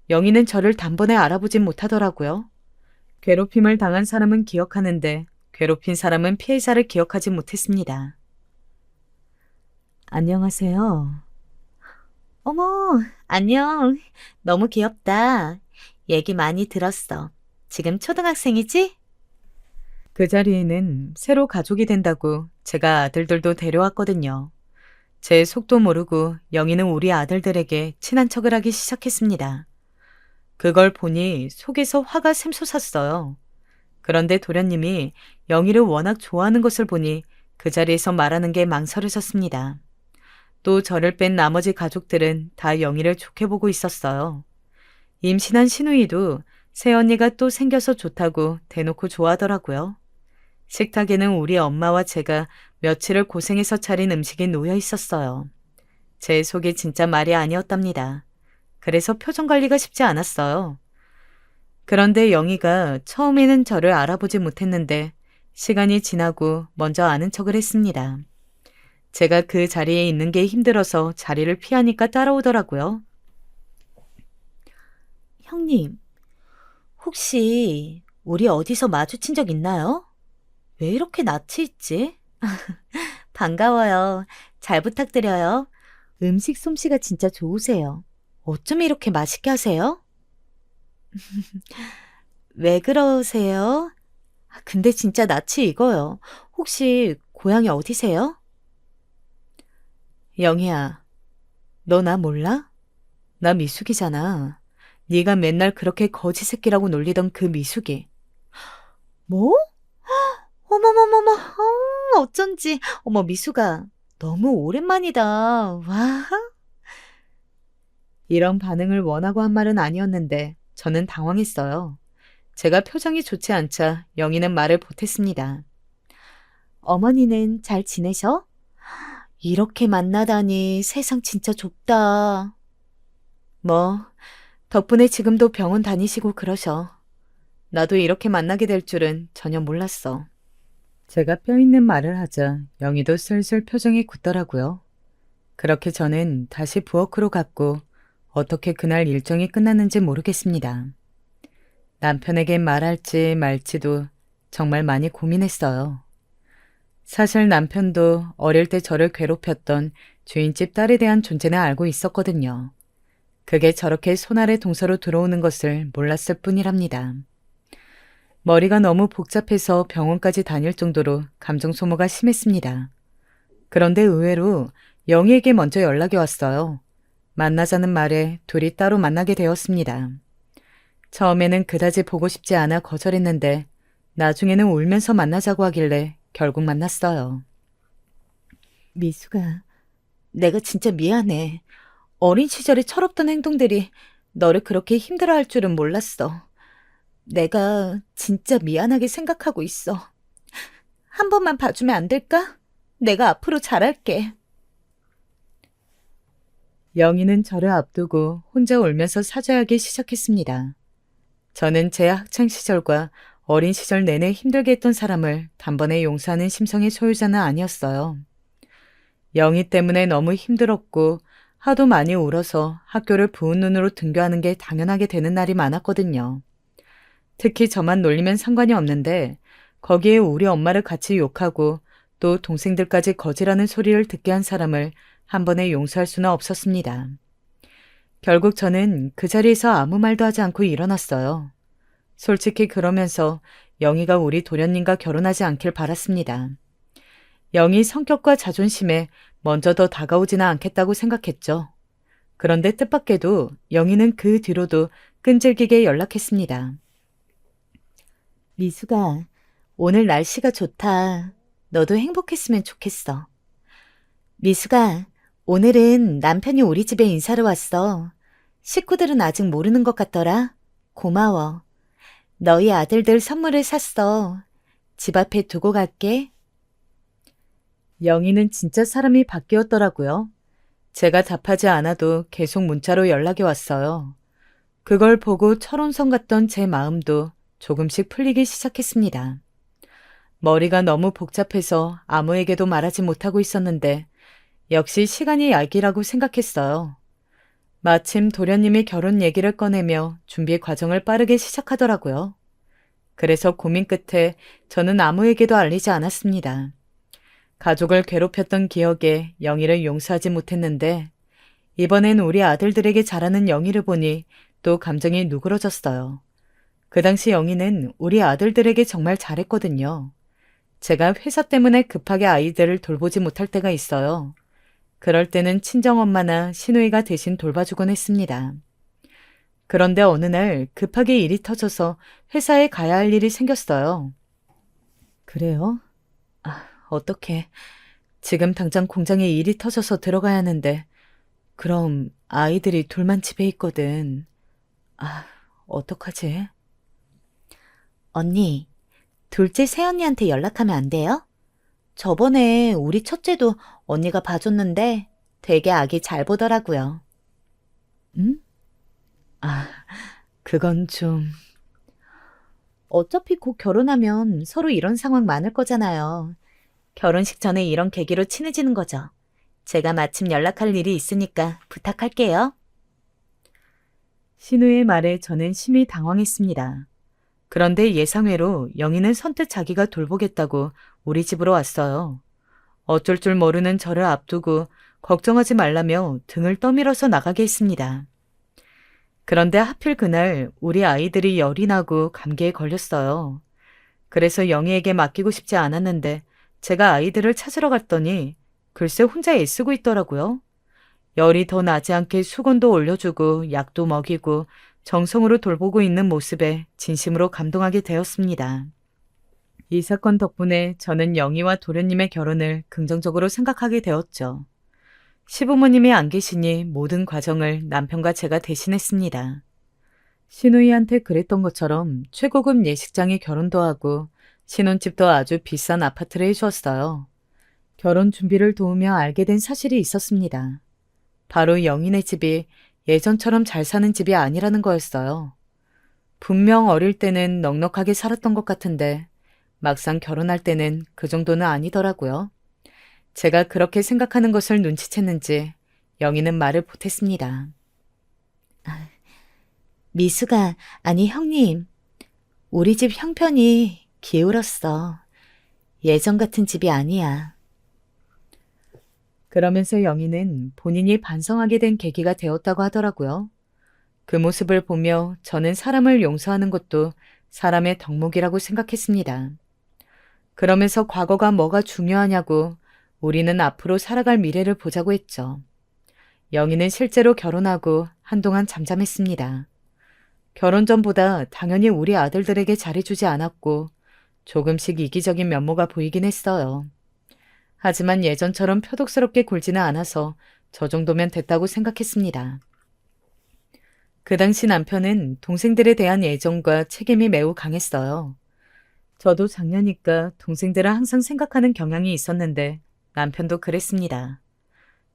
영희는 저를 단번에 알아보진 못하더라고요. 괴롭힘을 당한 사람은 기억하는데 괴롭힌 사람은 피해자를 기억하지 못했습니다. 안녕하세요. 어머, 안녕. 너무 귀엽다. 얘기 많이 들었어. 지금 초등학생이지? 그 자리에는 새로 가족이 된다고 제가 아들들도 데려왔거든요. 제 속도 모르고 영희는 우리 아들들에게 친한 척을 하기 시작했습니다. 그걸 보니 속에서 화가 샘솟았어요. 그런데 도련님이 영희를 워낙 좋아하는 것을 보니 그 자리에서 말하는 게 망설여졌습니다. 또 저를 뺀 나머지 가족들은 다 영희를 좋게 보고 있었어요. 임신한 시누이도 새언니가 또 생겨서 좋다고 대놓고 좋아하더라고요. 식탁에는 우리 엄마와 제가 며칠을 고생해서 차린 음식이 놓여 있었어요. 제 속이 진짜 말이 아니었답니다. 그래서 표정 관리가 쉽지 않았어요. 그런데 영희가 처음에는 저를 알아보지 못했는데 시간이 지나고 먼저 아는 척을 했습니다. 제가 그 자리에 있는 게 힘들어서 자리를 피하니까 따라오더라고요. 형님, 혹시 우리 어디서 마주친 적 있나요? 왜 이렇게 낯이 있지? 반가워요. 잘 부탁드려요. 음식 솜씨가 진짜 좋으세요. 어쩜 이렇게 맛있게 하세요? 왜 그러세요? 근데 진짜 낯이 익어요. 혹시 고향이 어디세요? 영희야, 너 나 몰라? 나 미숙이잖아. 네가 맨날 그렇게 거지 새끼라고 놀리던 그 미숙이. 뭐? 어머머머머, 어쩐지. 어머, 미숙아, 너무 오랜만이다. 와. 이런 반응을 원하고 한 말은 아니었는데 저는 당황했어요. 제가 표정이 좋지 않자 영희는 말을 보탰습니다. 어머니는 잘 지내셔? 이렇게 만나다니 세상 진짜 좁다. 뭐, 덕분에 지금도 병원 다니시고 그러셔. 나도 이렇게 만나게 될 줄은 전혀 몰랐어. 제가 뼈 있는 말을 하자 영희도 슬슬 표정이 굳더라고요. 그렇게 저는 다시 부엌으로 갔고 어떻게 그날 일정이 끝났는지 모르겠습니다. 남편에게 말할지 말지도 정말 많이 고민했어요. 사실 남편도 어릴 때 저를 괴롭혔던 주인집 딸에 대한 존재는 알고 있었거든요. 그게 저렇게 손 아래 동서로 들어오는 것을 몰랐을 뿐이랍니다. 머리가 너무 복잡해서 병원까지 다닐 정도로 감정 소모가 심했습니다. 그런데 의외로 영희에게 먼저 연락이 왔어요. 만나자는 말에 둘이 따로 만나게 되었습니다. 처음에는 그다지 보고 싶지 않아 거절했는데 나중에는 울면서 만나자고 하길래 결국 만났어요. 미수가, 내가 진짜 미안해. 어린 시절에 철없던 행동들이 너를 그렇게 힘들어할 줄은 몰랐어. 내가 진짜 미안하게 생각하고 있어. 한 번만 봐주면 안 될까? 내가 앞으로 잘할게. 영희는 저를 앞두고 혼자 울면서 사죄하기 시작했습니다. 저는 제 학창시절과 어린 시절 내내 힘들게 했던 사람을 단번에 용서하는 심성의 소유자는 아니었어요. 영희 때문에 너무 힘들었고 하도 많이 울어서 학교를 부은 눈으로 등교하는 게 당연하게 되는 날이 많았거든요. 특히 저만 놀리면 상관이 없는데 거기에 우리 엄마를 같이 욕하고 또 동생들까지 거지라는 소리를 듣게 한 사람을 한 번에 용서할 수는 없었습니다. 결국 저는 그 자리에서 아무 말도 하지 않고 일어났어요. 솔직히 그러면서 영희가 우리 도련님과 결혼하지 않길 바랐습니다. 영희 성격과 자존심에 먼저 더 다가오지는 않겠다고 생각했죠. 그런데 뜻밖에도 영희는 그 뒤로도 끈질기게 연락했습니다. 미수가, 오늘 날씨가 좋다. 너도 행복했으면 좋겠어. 미수가, 오늘은 남편이 우리 집에 인사를 왔어. 식구들은 아직 모르는 것 같더라. 고마워. 너희 아들들 선물을 샀어. 집 앞에 두고 갈게. 영희는 진짜 사람이 바뀌었더라고요. 제가 답하지 않아도 계속 문자로 연락이 왔어요. 그걸 보고 철옹성 같던 제 마음도 조금씩 풀리기 시작했습니다. 머리가 너무 복잡해서 아무에게도 말하지 못하고 있었는데 역시 시간이 약이라고 생각했어요. 마침 도련님이 결혼 얘기를 꺼내며 준비 과정을 빠르게 시작하더라고요. 그래서 고민 끝에 저는 아무에게도 알리지 않았습니다. 가족을 괴롭혔던 기억에 영희를 용서하지 못했는데 이번엔 우리 아들들에게 잘하는 영희를 보니 또 감정이 누그러졌어요. 그 당시 영희는 우리 아들들에게 정말 잘했거든요. 제가 회사 때문에 급하게 아이들을 돌보지 못할 때가 있어요. 그럴 때는 친정엄마나 시누이가 대신 돌봐주곤 했습니다. 그런데 어느 날 급하게 일이 터져서 회사에 가야 할 일이 생겼어요. 그래요? 어떡해. 지금 당장 공장에 일이 터져서 들어가야 하는데 그럼 아이들이 둘만 집에 있거든. 어떡하지? 언니, 둘째 새언니한테 연락하면 안 돼요? 저번에 우리 첫째도 언니가 봐줬는데 되게 아기 잘 보더라고요. 응? 그건 좀... 어차피 곧 결혼하면 서로 이런 상황 많을 거잖아요. 결혼식 전에 이런 계기로 친해지는 거죠. 제가 마침 연락할 일이 있으니까 부탁할게요. 신우의 말에 저는 심히 당황했습니다. 그런데 예상외로 영희는 선뜻 자기가 돌보겠다고 우리 집으로 왔어요. 어쩔 줄 모르는 저를 앞두고 걱정하지 말라며 등을 떠밀어서 나가게 했습니다. 그런데 하필 그날 우리 아이들이 열이 나고 감기에 걸렸어요. 그래서 영희에게 맡기고 싶지 않았는데 제가 아이들을 찾으러 갔더니 글쎄 혼자 애쓰고 있더라고요. 열이 더 나지 않게 수건도 올려주고 약도 먹이고 정성으로 돌보고 있는 모습에 진심으로 감동하게 되었습니다. 이 사건 덕분에 저는 영희와 도련님의 결혼을 긍정적으로 생각하게 되었죠. 시부모님이 안 계시니 모든 과정을 남편과 제가 대신했습니다. 시누이한테 그랬던 것처럼 최고급 예식장에 결혼도 하고 신혼집도 아주 비싼 아파트를 해주었어요. 결혼 준비를 도우며 알게 된 사실이 있었습니다. 바로 영희네 집이 예전처럼 잘 사는 집이 아니라는 거였어요. 분명 어릴 때는 넉넉하게 살았던 것 같은데 막상 결혼할 때는 그 정도는 아니더라고요. 제가 그렇게 생각하는 것을 눈치챘는지 영희는 말을 못했습니다. 미수가, 아니 형님, 우리 집 형편이 기울었어. 예전 같은 집이 아니야. 그러면서 영희는 본인이 반성하게 된 계기가 되었다고 하더라고요. 그 모습을 보며 저는 사람을 용서하는 것도 사람의 덕목이라고 생각했습니다. 그러면서 과거가 뭐가 중요하냐고 우리는 앞으로 살아갈 미래를 보자고 했죠. 영희는 실제로 결혼하고 한동안 잠잠했습니다. 결혼 전보다 당연히 우리 아들들에게 잘해주지 않았고 조금씩 이기적인 면모가 보이긴 했어요. 하지만 예전처럼 표독스럽게 굴지는 않아서 저 정도면 됐다고 생각했습니다. 그 당시 남편은 동생들에 대한 애정과 책임이 매우 강했어요. 저도 장녀니까 동생들을 항상 생각하는 경향이 있었는데 남편도 그랬습니다.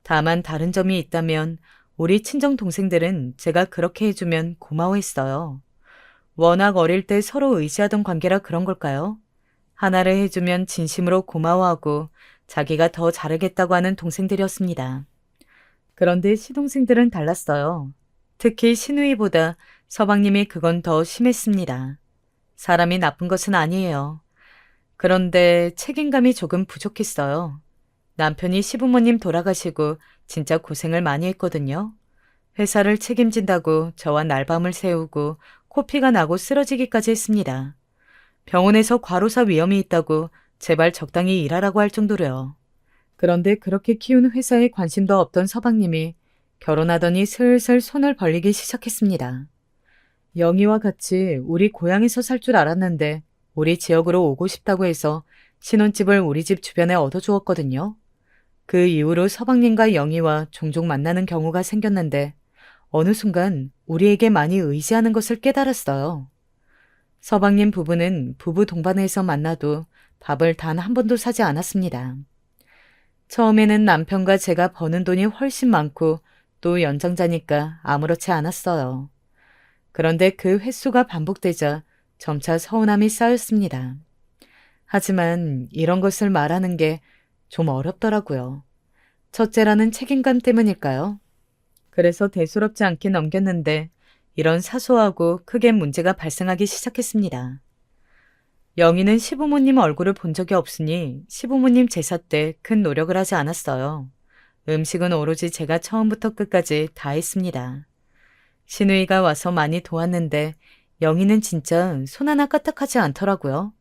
다만 다른 점이 있다면 우리 친정 동생들은 제가 그렇게 해주면 고마워했어요. 워낙 어릴 때 서로 의지하던 관계라 그런 걸까요? 하나를 해주면 진심으로 고마워하고 자기가 더 잘하겠다고 하는 동생들이었습니다. 그런데 시동생들은 달랐어요. 특히 신우이보다 서방님이 그건 더 심했습니다. 사람이 나쁜 것은 아니에요. 그런데 책임감이 조금 부족했어요. 남편이 시부모님 돌아가시고 진짜 고생을 많이 했거든요. 회사를 책임진다고 저와 날밤을 새우고 코피가 나고 쓰러지기까지 했습니다. 병원에서 과로사 위험이 있다고 제발 적당히 일하라고 할 정도로요. 그런데 그렇게 키운 회사에 관심도 없던 서방님이 결혼하더니 슬슬 손을 벌리기 시작했습니다. 영희와 같이 우리 고향에서 살 줄 알았는데 우리 지역으로 오고 싶다고 해서 신혼집을 우리 집 주변에 얻어주었거든요. 그 이후로 서방님과 영희와 종종 만나는 경우가 생겼는데 어느 순간 우리에게 많이 의지하는 것을 깨달았어요. 서방님 부부는 부부 동반해서 만나도 밥을 단 한 번도 사지 않았습니다. 처음에는 남편과 제가 버는 돈이 훨씬 많고 또 연장자니까 아무렇지 않았어요. 그런데 그 횟수가 반복되자 점차 서운함이 쌓였습니다. 하지만 이런 것을 말하는 게 좀 어렵더라고요. 첫째라는 책임감 때문일까요? 그래서 대수롭지 않게 넘겼는데 이런 사소하고 크게 문제가 발생하기 시작했습니다. 영희는 시부모님 얼굴을 본 적이 없으니 시부모님 제사 때 큰 노력을 하지 않았어요. 음식은 오로지 제가 처음부터 끝까지 다 했습니다. 신우이가 와서 많이 도왔는데 영희는 진짜 손 하나 까딱하지 않더라고요.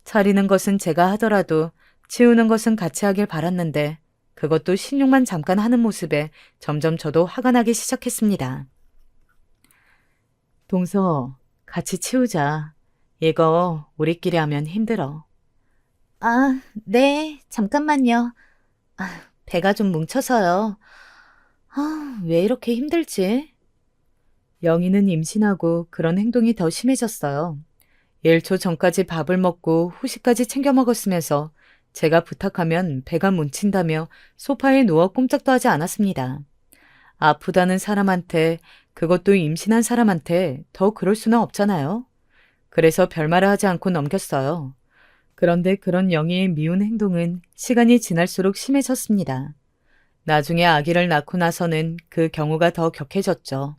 차리는 것은 제가 하더라도 치우는 것은 같이 하길 바랐는데 그것도 신용만 잠깐 하는 모습에 점점 저도 화가 나기 시작했습니다. 동서, 같이 치우자. 이거 우리끼리 하면 힘들어. 아, 네, 잠깐만요. 배가 좀 뭉쳐서요. 왜 이렇게 힘들지? 영희는 임신하고 그런 행동이 더 심해졌어요. 1초 전까지 밥을 먹고 후식까지 챙겨 먹었으면서 제가 부탁하면 배가 뭉친다며 소파에 누워 꼼짝도 하지 않았습니다. 아프다는 사람한테, 그것도 임신한 사람한테 더 그럴 수는 없잖아요. 그래서 별말을 하지 않고 넘겼어요. 그런데 그런 영희의 미운 행동은 시간이 지날수록 심해졌습니다. 나중에 아기를 낳고 나서는 그 경우가 더 격해졌죠.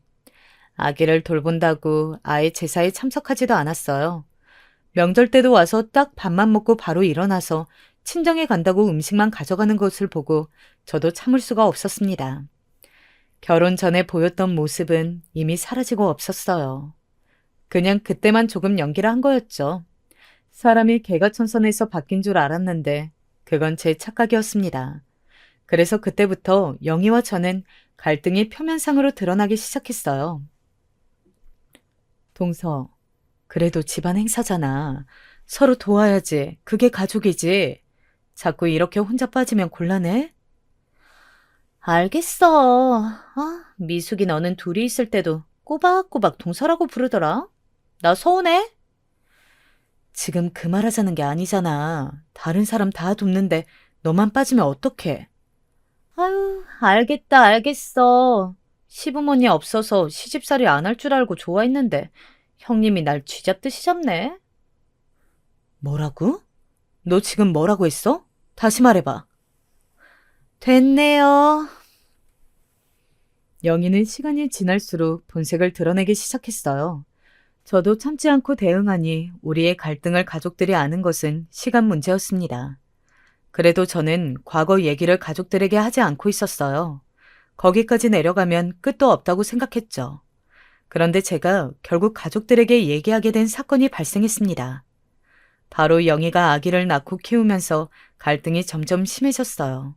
아기를 돌본다고 아예 제사에 참석하지도 않았어요. 명절 때도 와서 딱 밥만 먹고 바로 일어나서 친정에 간다고 음식만 가져가는 것을 보고 저도 참을 수가 없었습니다. 결혼 전에 보였던 모습은 이미 사라지고 없었어요. 그냥 그때만 조금 연기를 한 거였죠. 사람이 개가천선에서 바뀐 줄 알았는데 그건 제 착각이었습니다. 그래서 그때부터 영희와 저는 갈등이 표면상으로 드러나기 시작했어요. 동서, 그래도 집안 행사잖아. 서로 도와야지. 그게 가족이지. 자꾸 이렇게 혼자 빠지면 곤란해? 알겠어. 미숙이 너는 둘이 있을 때도 꼬박꼬박 동서라고 부르더라. 나 서운해? 지금 그 말하자는 게 아니잖아. 다른 사람 다 돕는데 너만 빠지면 어떡해? 아유, 알겠다, 알겠어. 시부모님 없어서 시집살이 안 할 줄 알고 좋아했는데 형님이 날 쥐잡듯이 잡네. 뭐라고? 너 지금 뭐라고 했어? 다시 말해봐. 됐네요. 영희는 시간이 지날수록 본색을 드러내기 시작했어요. 저도 참지 않고 대응하니 우리의 갈등을 가족들이 아는 것은 시간 문제였습니다. 그래도 저는 과거 얘기를 가족들에게 하지 않고 있었어요. 거기까지 내려가면 끝도 없다고 생각했죠. 그런데 제가 결국 가족들에게 얘기하게 된 사건이 발생했습니다. 바로 영희가 아기를 낳고 키우면서 갈등이 점점 심해졌어요.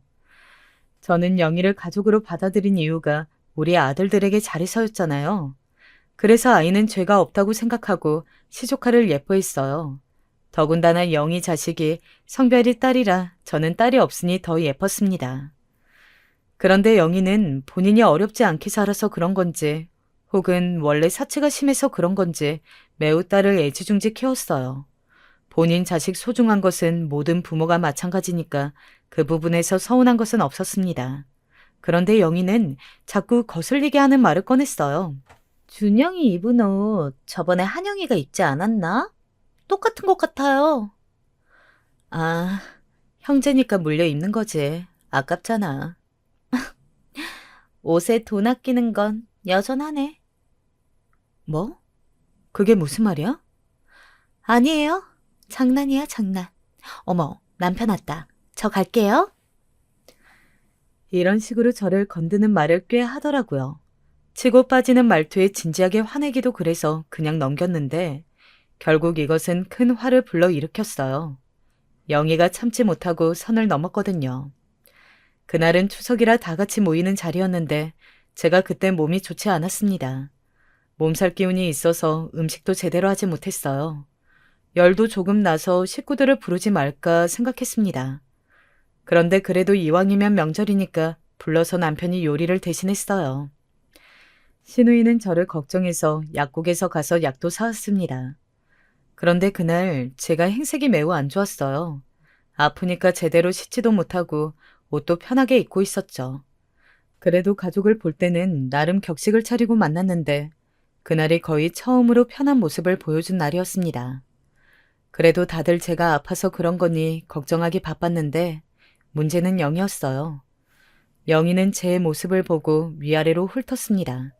저는 영희를 가족으로 받아들인 이유가 우리 아들들에게 잘해서였잖아요. 그래서 아이는 죄가 없다고 생각하고 시조카를 예뻐했어요. 더군다나 영희 자식이 성별이 딸이라 저는 딸이 없으니 더 예뻤습니다. 그런데 영희는 본인이 어렵지 않게 살아서 그런 건지 혹은 원래 사치가 심해서 그런 건지 매우 딸을 애지중지 키웠어요. 본인 자식 소중한 것은 모든 부모가 마찬가지니까 그 부분에서 서운한 것은 없었습니다. 그런데 영희는 자꾸 거슬리게 하는 말을 꺼냈어요. 준영이 입은 옷 저번에 한영이가 입지 않았나? 똑같은 것 같아요. 형제니까 물려 입는 거지. 아깝잖아. 옷에 돈 아끼는 건 여전하네. 뭐? 그게 무슨 말이야? 아니에요. 장난이야, 장난. 어머, 남편 왔다. 저 갈게요. 이런 식으로 저를 건드는 말을 꽤 하더라고요. 치고 빠지는 말투에 진지하게 화내기도 그래서 그냥 넘겼는데 결국 이것은 큰 화를 불러일으켰어요. 영희가 참지 못하고 선을 넘었거든요. 그날은 추석이라 다 같이 모이는 자리였는데 제가 그때 몸이 좋지 않았습니다. 몸살 기운이 있어서 음식도 제대로 하지 못했어요. 열도 조금 나서 식구들을 부르지 말까 생각했습니다. 그런데 그래도 이왕이면 명절이니까 불러서 남편이 요리를 대신했어요. 시누이는 저를 걱정해서 약국에서 가서 약도 사왔습니다. 그런데 그날 제가 행색이 매우 안 좋았어요. 아프니까 제대로 씻지도 못하고 옷도 편하게 입고 있었죠. 그래도 가족을 볼 때는 나름 격식을 차리고 만났는데 그날이 거의 처음으로 편한 모습을 보여준 날이었습니다. 그래도 다들 제가 아파서 그런 거니 걱정하기 바빴는데 문제는 영이었어요. 영희는 제 모습을 보고 위아래로 훑었습니다.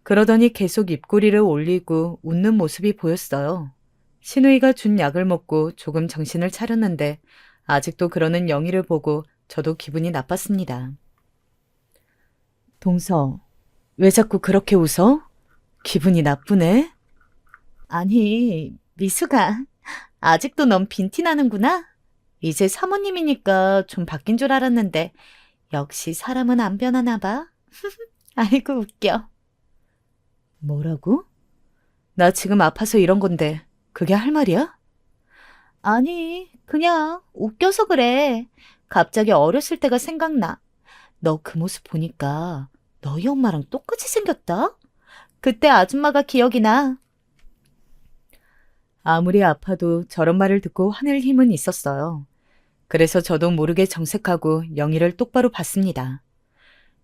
그러더니 계속 입꼬리를 올리고 웃는 모습이 보였어요. 신우이가 준 약을 먹고 조금 정신을 차렸는데 아직도 그러는 영희를 보고 저도 기분이 나빴습니다. 동서, 왜 자꾸 그렇게 웃어? 기분이 나쁘네? 아니, 미수가. 아직도 넌 빈티 나는구나? 이제 사모님이니까 좀 바뀐 줄 알았는데 역시 사람은 안 변하나 봐. 아이고 웃겨. 뭐라고? 나 지금 아파서 이런 건데 그게 할 말이야? 아니, 그냥 웃겨서 그래. 갑자기 어렸을 때가 생각나. 너 그 모습 보니까 너희 엄마랑 똑같이 생겼다? 그때 아줌마가 기억이 나. 아무리 아파도 저런 말을 듣고 화낼 힘은 있었어요. 그래서 저도 모르게 정색하고 영희를 똑바로 봤습니다.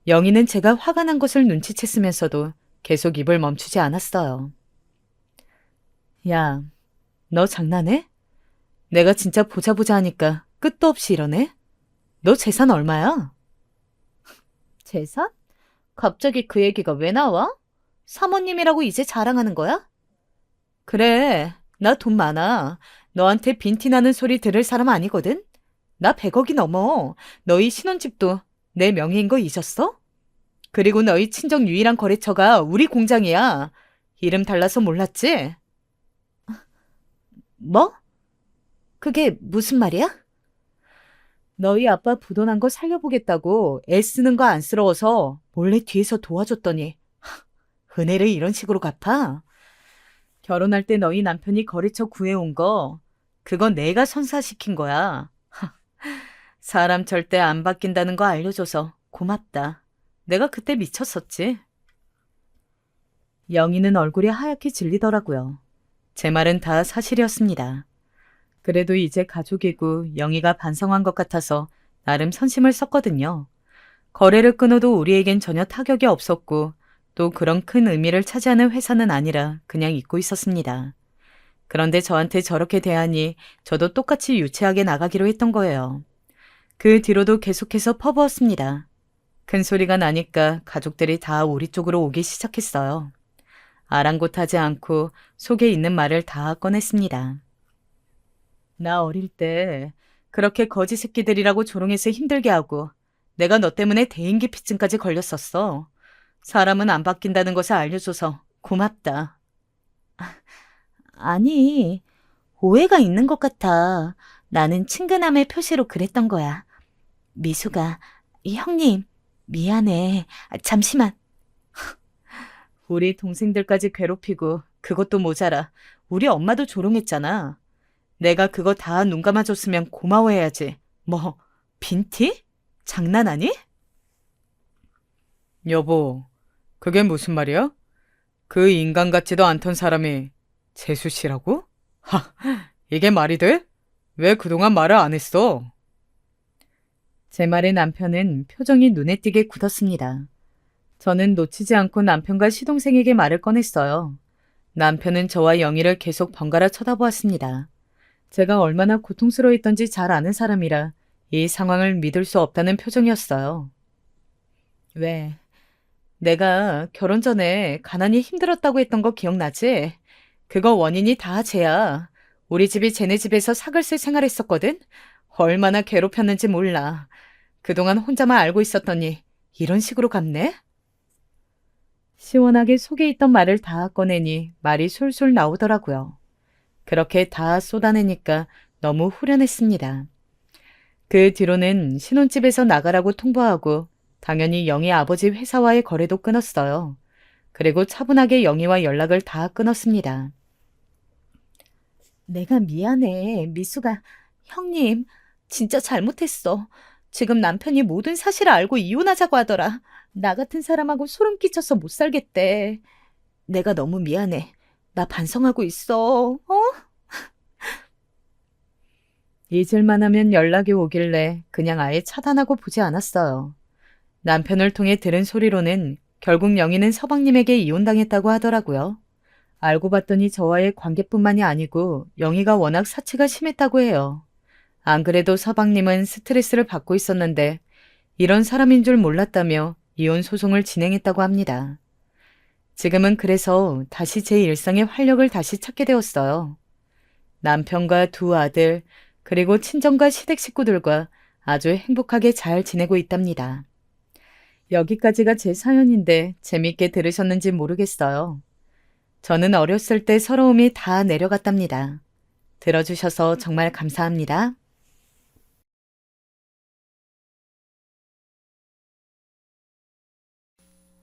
영희는 제가 화가 난 것을 눈치챘으면서도 계속 입을 멈추지 않았어요. 야, 너 장난해? 내가 진짜 보자 보자 하니까 끝도 없이 이러네? 너 재산 얼마야? 재산? 갑자기 그 얘기가 왜 나와? 사모님이라고 이제 자랑하는 거야? 그래, 나 돈 많아. 너한테 빈티 나는 소리 들을 사람 아니거든? 나 100억이 넘어. 너희 신혼집도 내 명의인 거 잊었어? 그리고 너희 친정 유일한 거래처가 우리 공장이야. 이름 달라서 몰랐지? 뭐? 그게 무슨 말이야? 너희 아빠 부도난 거 살려보겠다고 애쓰는 거 안쓰러워서 몰래 뒤에서 도와줬더니 은혜를 이런 식으로 갚아? 결혼할 때 너희 남편이 거래처 구해온 거 그거 내가 선사시킨 거야. 사람 절대 안 바뀐다는 거 알려줘서 고맙다. 내가 그때 미쳤었지. 영희는 얼굴이 하얗게 질리더라고요. 제 말은 다 사실이었습니다. 그래도 이제 가족이고 영희가 반성한 것 같아서 나름 선심을 썼거든요. 거래를 끊어도 우리에겐 전혀 타격이 없었고 또 그런 큰 의미를 차지하는 회사는 아니라 그냥 잊고 있었습니다. 그런데 저한테 저렇게 대하니 저도 똑같이 유치하게 나가기로 했던 거예요. 그 뒤로도 계속해서 퍼부었습니다. 큰 소리가 나니까 가족들이 다 우리 쪽으로 오기 시작했어요. 아랑곳하지 않고 속에 있는 말을 다 꺼냈습니다. 나 어릴 때 그렇게 거지 새끼들이라고 조롱해서 힘들게 하고 내가 너 때문에 대인기피증까지 걸렸었어. 사람은 안 바뀐다는 것을 알려줘서 고맙다. 아니, 오해가 있는 것 같아. 나는 친근함의 표시로 그랬던 거야. 미수가, 형님, 미안해. 잠시만. 우리 동생들까지 괴롭히고 그것도 모자라. 우리 엄마도 조롱했잖아. 내가 그거 다 눈 감아줬으면 고마워해야지. 뭐, 빈티? 장난하니? 여보, 그게 무슨 말이야? 그 인간 같지도 않던 사람이 재수 씨라고? 하, 이게 말이 돼? 왜 그동안 말을 안 했어? 제 말에 남편은 표정이 눈에 띄게 굳었습니다. 저는 놓치지 않고 남편과 시동생에게 말을 꺼냈어요. 남편은 저와 영희를 계속 번갈아 쳐다보았습니다. 제가 얼마나 고통스러워했던지 잘 아는 사람이라 이 상황을 믿을 수 없다는 표정이었어요. 왜? 내가 결혼 전에 가난이 힘들었다고 했던 거 기억나지? 그거 원인이 다 쟤야. 우리 집이 쟤네 집에서 사글세 생활했었거든? 얼마나 괴롭혔는지 몰라. 그동안 혼자만 알고 있었더니 이런 식으로 갚네? 시원하게 속에 있던 말을 다 꺼내니 말이 술술 나오더라고요. 그렇게 다 쏟아내니까 너무 후련했습니다. 그 뒤로는 신혼집에서 나가라고 통보하고 당연히 영희 아버지 회사와의 거래도 끊었어요. 그리고 차분하게 영희와 연락을 다 끊었습니다. 내가 미안해, 미수가. 형님, 진짜 잘못했어. 지금 남편이 모든 사실을 알고 이혼하자고 하더라. 나 같은 사람하고 소름 끼쳐서 못 살겠대. 내가 너무 미안해. 나 반성하고 있어. 잊을만 하면 연락이 오길래 그냥 아예 차단하고 보지 않았어요. 남편을 통해 들은 소리로는 결국 영희는 서방님에게 이혼당했다고 하더라고요. 알고 봤더니 저와의 관계뿐만이 아니고 영희가 워낙 사치가 심했다고 해요. 안 그래도 서방님은 스트레스를 받고 있었는데 이런 사람인 줄 몰랐다며 이혼 소송을 진행했다고 합니다. 지금은 그래서 다시 제 일상의 활력을 다시 찾게 되었어요. 남편과 두 아들, 그리고 친정과 시댁 식구들과 아주 행복하게 잘 지내고 있답니다. 여기까지가 제 사연인데 재밌게 들으셨는지 모르겠어요. 저는 어렸을 때 서러움이 다 내려갔답니다. 들어주셔서 정말 감사합니다.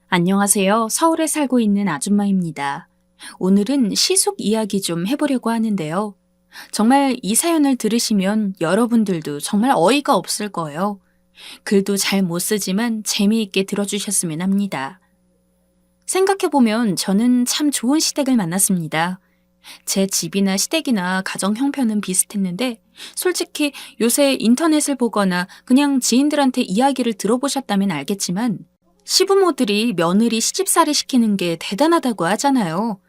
안녕하세요. 서울에 살고 있는 아줌마입니다. 오늘은 시숙 이야기 좀 해보려고 하는데요. 정말 이 사연을 들으시면 여러분들도 정말 어이가 없을 거예요. 글도 잘 못 쓰지만 재미있게 들어주셨으면 합니다. 생각해보면 저는 참 좋은 시댁을 만났습니다. 제 집이나 시댁이나 가정 형편은 비슷했는데 솔직히 요새 인터넷을 보거나 그냥 지인들한테 이야기를 들어보셨다면 알겠지만 시부모들이 며느리 시집살이 시키는 게 대단하다고 하잖아요.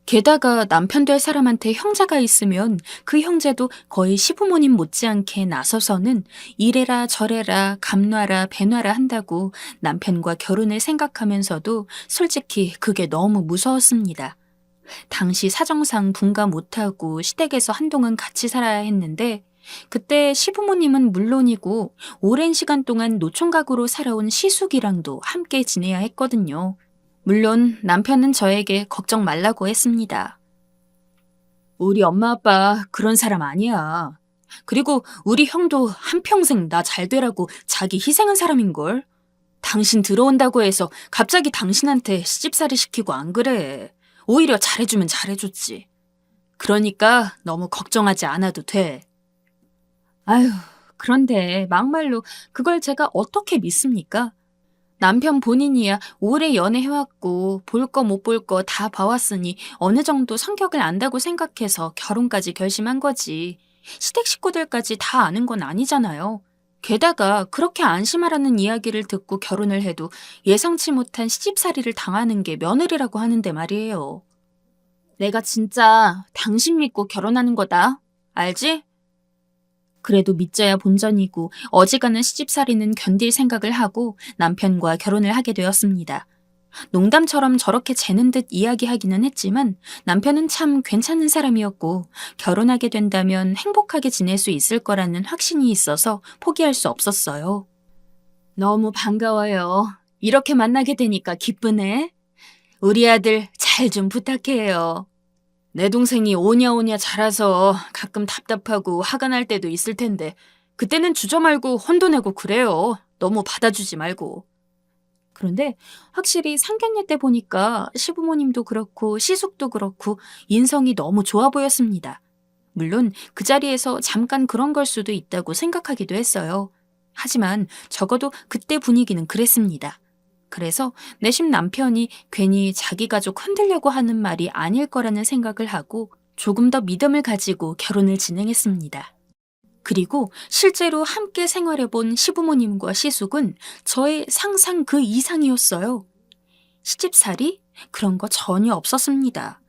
게다가 남편 될 사람한테 형제가 있으면 그 형제도 거의 시부모님 못지않게 나서서는 이래라 저래라 감놔라 배놔라 한다고 남편과 결혼을 생각하면서도 솔직히 그게 너무 무서웠습니다. 당시 사정상 분가 못하고 시댁에서 한동안 같이 살아야 했는데 그때 시부모님은 물론이고 오랜 시간 동안 노총각으로 살아온 시숙이랑도 함께 지내야 했거든요. 물론 남편은 저에게 걱정 말라고 했습니다. 우리 엄마 아빠 그런 사람 아니야. 그리고 우리 형도 한평생 나 잘 되라고 자기 희생한 사람인걸. 당신 들어온다고 해서 갑자기 당신한테 시집살이 시키고 안 그래. 오히려 잘해주면 잘해줬지. 그러니까 너무 걱정하지 않아도 돼. 아휴, 그런데 막말로 그걸 제가 어떻게 믿습니까? 남편 본인이야 오래 연애해왔고 볼 거 못 볼 거 다 봐왔으니 어느 정도 성격을 안다고 생각해서 결혼까지 결심한 거지. 시댁 식구들까지 다 아는 건 아니잖아요. 게다가 그렇게 안심하라는 이야기를 듣고 결혼을 해도 예상치 못한 시집살이를 당하는 게 며느리라고 하는데 말이에요. 내가 진짜 당신 믿고 결혼하는 거다. 알지? 그래도 믿져야 본전이고 어지간한 시집살이는 견딜 생각을 하고 남편과 결혼을 하게 되었습니다. 농담처럼 저렇게 재는 듯 이야기하기는 했지만 남편은 참 괜찮은 사람이었고 결혼하게 된다면 행복하게 지낼 수 있을 거라는 확신이 있어서 포기할 수 없었어요. 너무 반가워요. 이렇게 만나게 되니까 기쁘네. 우리 아들 잘 좀 부탁해요. 내 동생이 오냐오냐 자라서 가끔 답답하고 화가 날 때도 있을 텐데 그때는 주저 말고 혼도 내고 그래요. 너무 받아주지 말고. 그런데 확실히 상견례 때 보니까 시부모님도 그렇고 시숙도 그렇고 인성이 너무 좋아 보였습니다. 물론 그 자리에서 잠깐 그런 걸 수도 있다고 생각하기도 했어요. 하지만 적어도 그때 분위기는 그랬습니다. 그래서 내심 남편이 괜히 자기 가족 흔들려고 하는 말이 아닐 거라는 생각을 하고 조금 더 믿음을 가지고 결혼을 진행했습니다. 그리고 실제로 함께 생활해본 시부모님과 시숙은 저의 상상 그 이상이었어요. 시집살이? 그런 거 전혀 없었습니다.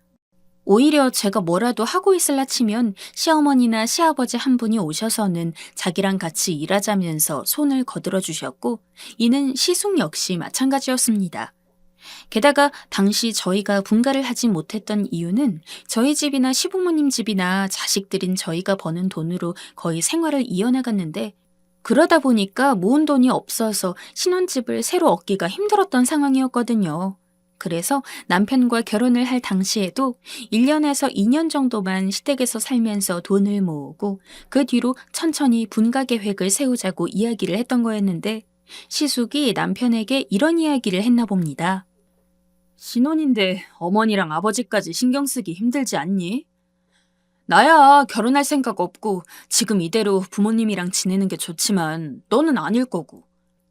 오히려 제가 뭐라도 하고 있을라 치면 시어머니나 시아버지 한 분이 오셔서는 자기랑 같이 일하자면서 손을 거들어 주셨고, 이는 시숙 역시 마찬가지였습니다. 게다가 당시 저희가 분가를 하지 못했던 이유는 저희 집이나 시부모님 집이나 자식들인 저희가 버는 돈으로 거의 생활을 이어나갔는데, 그러다 보니까 모은 돈이 없어서 신혼집을 새로 얻기가 힘들었던 상황이었거든요. 그래서 남편과 결혼을 할 당시에도 1년에서 2년 정도만 시댁에서 살면서 돈을 모으고 그 뒤로 천천히 분가 계획을 세우자고 이야기를 했던 거였는데, 시숙이 남편에게 이런 이야기를 했나 봅니다. 신혼인데 어머니랑 아버지까지 신경 쓰기 힘들지 않니? 나야 결혼할 생각 없고 지금 이대로 부모님이랑 지내는 게 좋지만 너는 아닐 거고.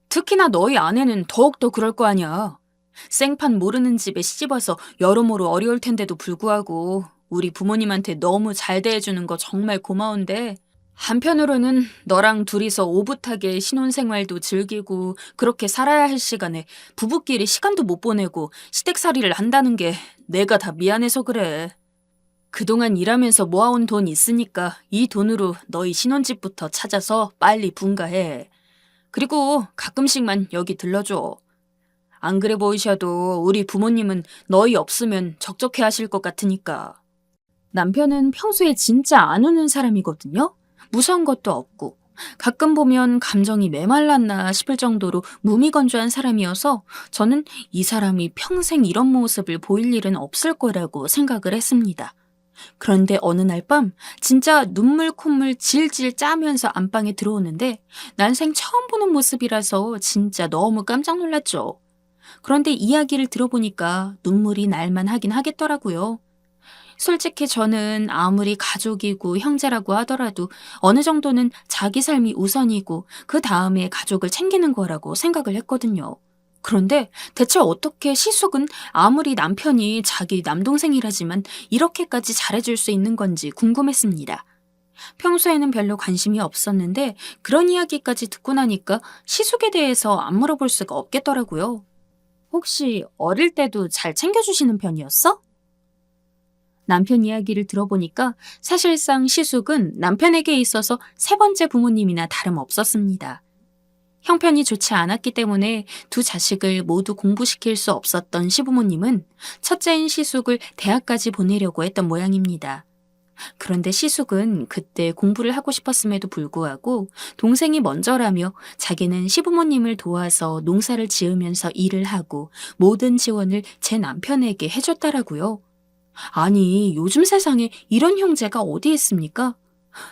특히나 너희 아내는 더욱더 그럴 거 아니야. 생판 모르는 집에 시집와서 여러모로 어려울 텐데도 불구하고 우리 부모님한테 너무 잘 대해주는 거 정말 고마운데, 한편으로는 너랑 둘이서 오붓하게 신혼생활도 즐기고 그렇게 살아야 할 시간에 부부끼리 시간도 못 보내고 시댁살이를 한다는 게 내가 다 미안해서 그래. 그동안 일하면서 모아온 돈 있으니까 이 돈으로 너희 신혼집부터 찾아서 빨리 분가해. 그리고 가끔씩만 여기 들러줘. 안 그래 보이셔도 우리 부모님은 너희 없으면 적적해 하실 것 같으니까. 남편은 평소에 진짜 안 우는 사람이거든요. 무서운 것도 없고. 가끔 보면 감정이 메말랐나 싶을 정도로 무미건조한 사람이어서 저는 이 사람이 평생 이런 모습을 보일 일은 없을 거라고 생각을 했습니다. 그런데 어느 날 밤 진짜 눈물 콧물 질질 짜면서 안방에 들어오는데, 난생 처음 보는 모습이라서 진짜 너무 깜짝 놀랐죠. 그런데 이야기를 들어보니까 눈물이 날만 하긴 하겠더라고요. 솔직히 저는 아무리 가족이고 형제라고 하더라도 어느 정도는 자기 삶이 우선이고 그 다음에 가족을 챙기는 거라고 생각을 했거든요. 그런데 대체 어떻게 시숙은 아무리 남편이 자기 남동생이라지만 이렇게까지 잘해줄 수 있는 건지 궁금했습니다. 평소에는 별로 관심이 없었는데 그런 이야기까지 듣고 나니까 시숙에 대해서 안 물어볼 수가 없겠더라고요. 혹시 어릴 때도 잘 챙겨주시는 편이었어? 남편 이야기를 들어보니까 사실상 시숙은 남편에게 있어서 세 번째 부모님이나 다름없었습니다. 형편이 좋지 않았기 때문에 두 자식을 모두 공부시킬 수 없었던 시부모님은 첫째인 시숙을 대학까지 보내려고 했던 모양입니다. 그런데 시숙은 그때 공부를 하고 싶었음에도 불구하고 동생이 먼저라며 자기는 시부모님을 도와서 농사를 지으면서 일을 하고 모든 지원을 제 남편에게 해줬다라고요. 아니, 요즘 세상에 이런 형제가 어디 있습니까?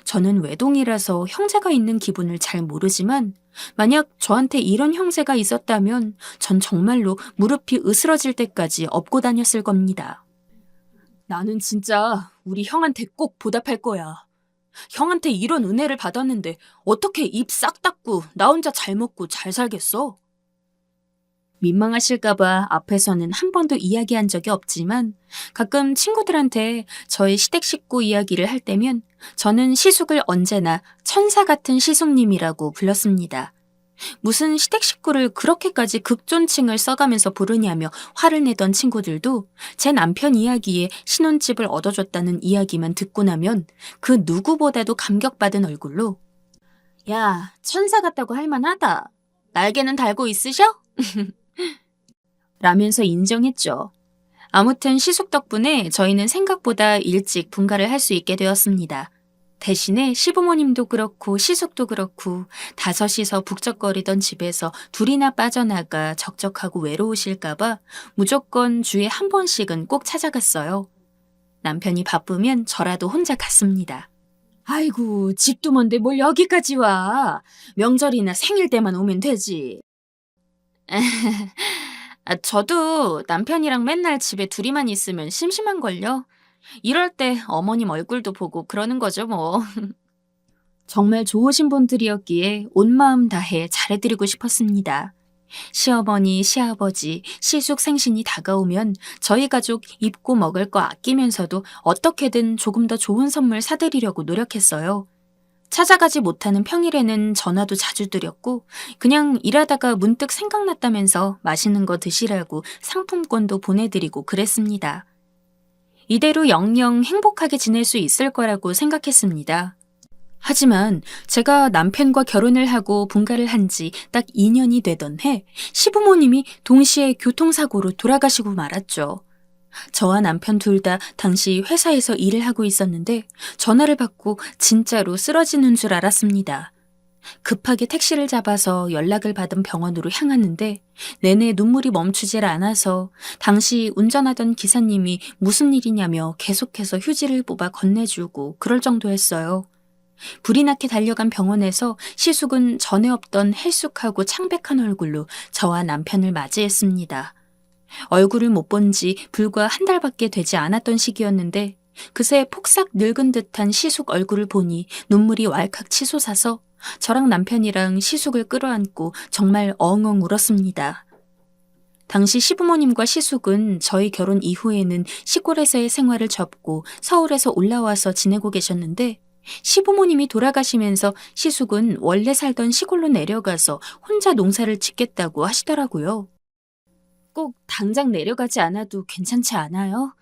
저는 외동이라서 형제가 있는 기분을 잘 모르지만 만약 저한테 이런 형제가 있었다면 전 정말로 무릎이 으스러질 때까지 업고 다녔을 겁니다. 나는 진짜 우리 형한테 꼭 보답할 거야. 형한테 이런 은혜를 받았는데 어떻게 입 싹 닫고 나 혼자 잘 먹고 잘 살겠어? 민망하실까봐 앞에서는 한 번도 이야기한 적이 없지만 가끔 친구들한테 저의 시댁 식구 이야기를 할 때면 저는 시숙을 언제나 천사 같은 시숙님이라고 불렀습니다. 무슨 시댁 식구를 그렇게까지 극존칭을 써가면서 부르냐며 화를 내던 친구들도 제 남편 이야기에 신혼집을 얻어줬다는 이야기만 듣고 나면 그 누구보다도 감격받은 얼굴로 야, 천사 같다고 할 만하다. 날개는 달고 있으셔? 라면서 인정했죠. 아무튼 시숙 덕분에 저희는 생각보다 일찍 분가를 할 수 있게 되었습니다. 대신에 시부모님도 그렇고 시숙도 그렇고 다섯이서 북적거리던 집에서 둘이나 빠져나가 적적하고 외로우실까봐 무조건 주에 한 번씩은 꼭 찾아갔어요. 남편이 바쁘면 저라도 혼자 갔습니다. 아이고, 집도 먼데 뭘 여기까지 와. 명절이나 생일 때만 오면 되지. 저도 남편이랑 맨날 집에 둘이만 있으면 심심한걸요. 이럴 때 어머님 얼굴도 보고 그러는 거죠, 뭐. 정말 좋으신 분들이었기에 온 마음 다해 잘해드리고 싶었습니다. 시어머니, 시아버지, 시숙 생신이 다가오면 저희 가족 입고 먹을 거 아끼면서도 어떻게든 조금 더 좋은 선물 사드리려고 노력했어요. 찾아가지 못하는 평일에는 전화도 자주 드렸고 그냥 일하다가 문득 생각났다면서 맛있는 거 드시라고 상품권도 보내드리고 그랬습니다. 이대로 영영 행복하게 지낼 수 있을 거라고 생각했습니다. 하지만 제가 남편과 결혼을 하고 분가를 한 지 딱 2년이 되던 해 시부모님이 동시에 교통사고로 돌아가시고 말았죠. 저와 남편 둘 다 당시 회사에서 일을 하고 있었는데 전화를 받고 진짜로 쓰러지는 줄 알았습니다. 급하게 택시를 잡아서 연락을 받은 병원으로 향하는데 내내 눈물이 멈추질 않아서 당시 운전하던 기사님이 무슨 일이냐며 계속해서 휴지를 뽑아 건네주고 그럴 정도였어요. 불이 나게 달려간 병원에서 시숙은 전에 없던 헬쑥하고 창백한 얼굴로 저와 남편을 맞이했습니다. 얼굴을 못 본 지 불과 한 달밖에 되지 않았던 시기였는데 그새 폭삭 늙은 듯한 시숙 얼굴을 보니 눈물이 왈칵 치솟아서 저랑 남편이랑 시숙을 끌어안고 정말 엉엉 울었습니다. 당시 시부모님과 시숙은 저희 결혼 이후에는 시골에서의 생활을 접고 서울에서 올라와서 지내고 계셨는데 시부모님이 돌아가시면서 시숙은 원래 살던 시골로 내려가서 혼자 농사를 짓겠다고 하시더라고요. 꼭 당장 내려가지 않아도 괜찮지 않아요?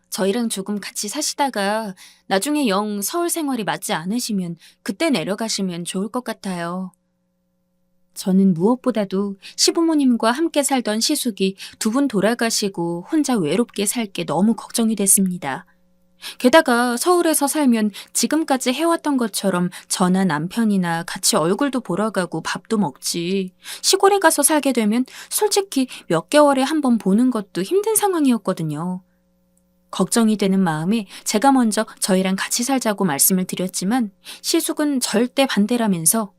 저희랑 조금 같이 사시다가 나중에 영 서울 생활이 맞지 않으시면 그때 내려가시면 좋을 것 같아요. 저는 무엇보다도 시부모님과 함께 살던 시숙이 두 분 돌아가시고 혼자 외롭게 살 게 너무 걱정이 됐습니다. 게다가 서울에서 살면 지금까지 해왔던 것처럼 저나 남편이나 같이 얼굴도 보러 가고 밥도 먹지. 시골에 가서 살게 되면 솔직히 몇 개월에 한 번 보는 것도 힘든 상황이었거든요. 걱정이 되는 마음에 제가 먼저 저희랑 같이 살자고 말씀을 드렸지만 시숙은 절대 반대라면서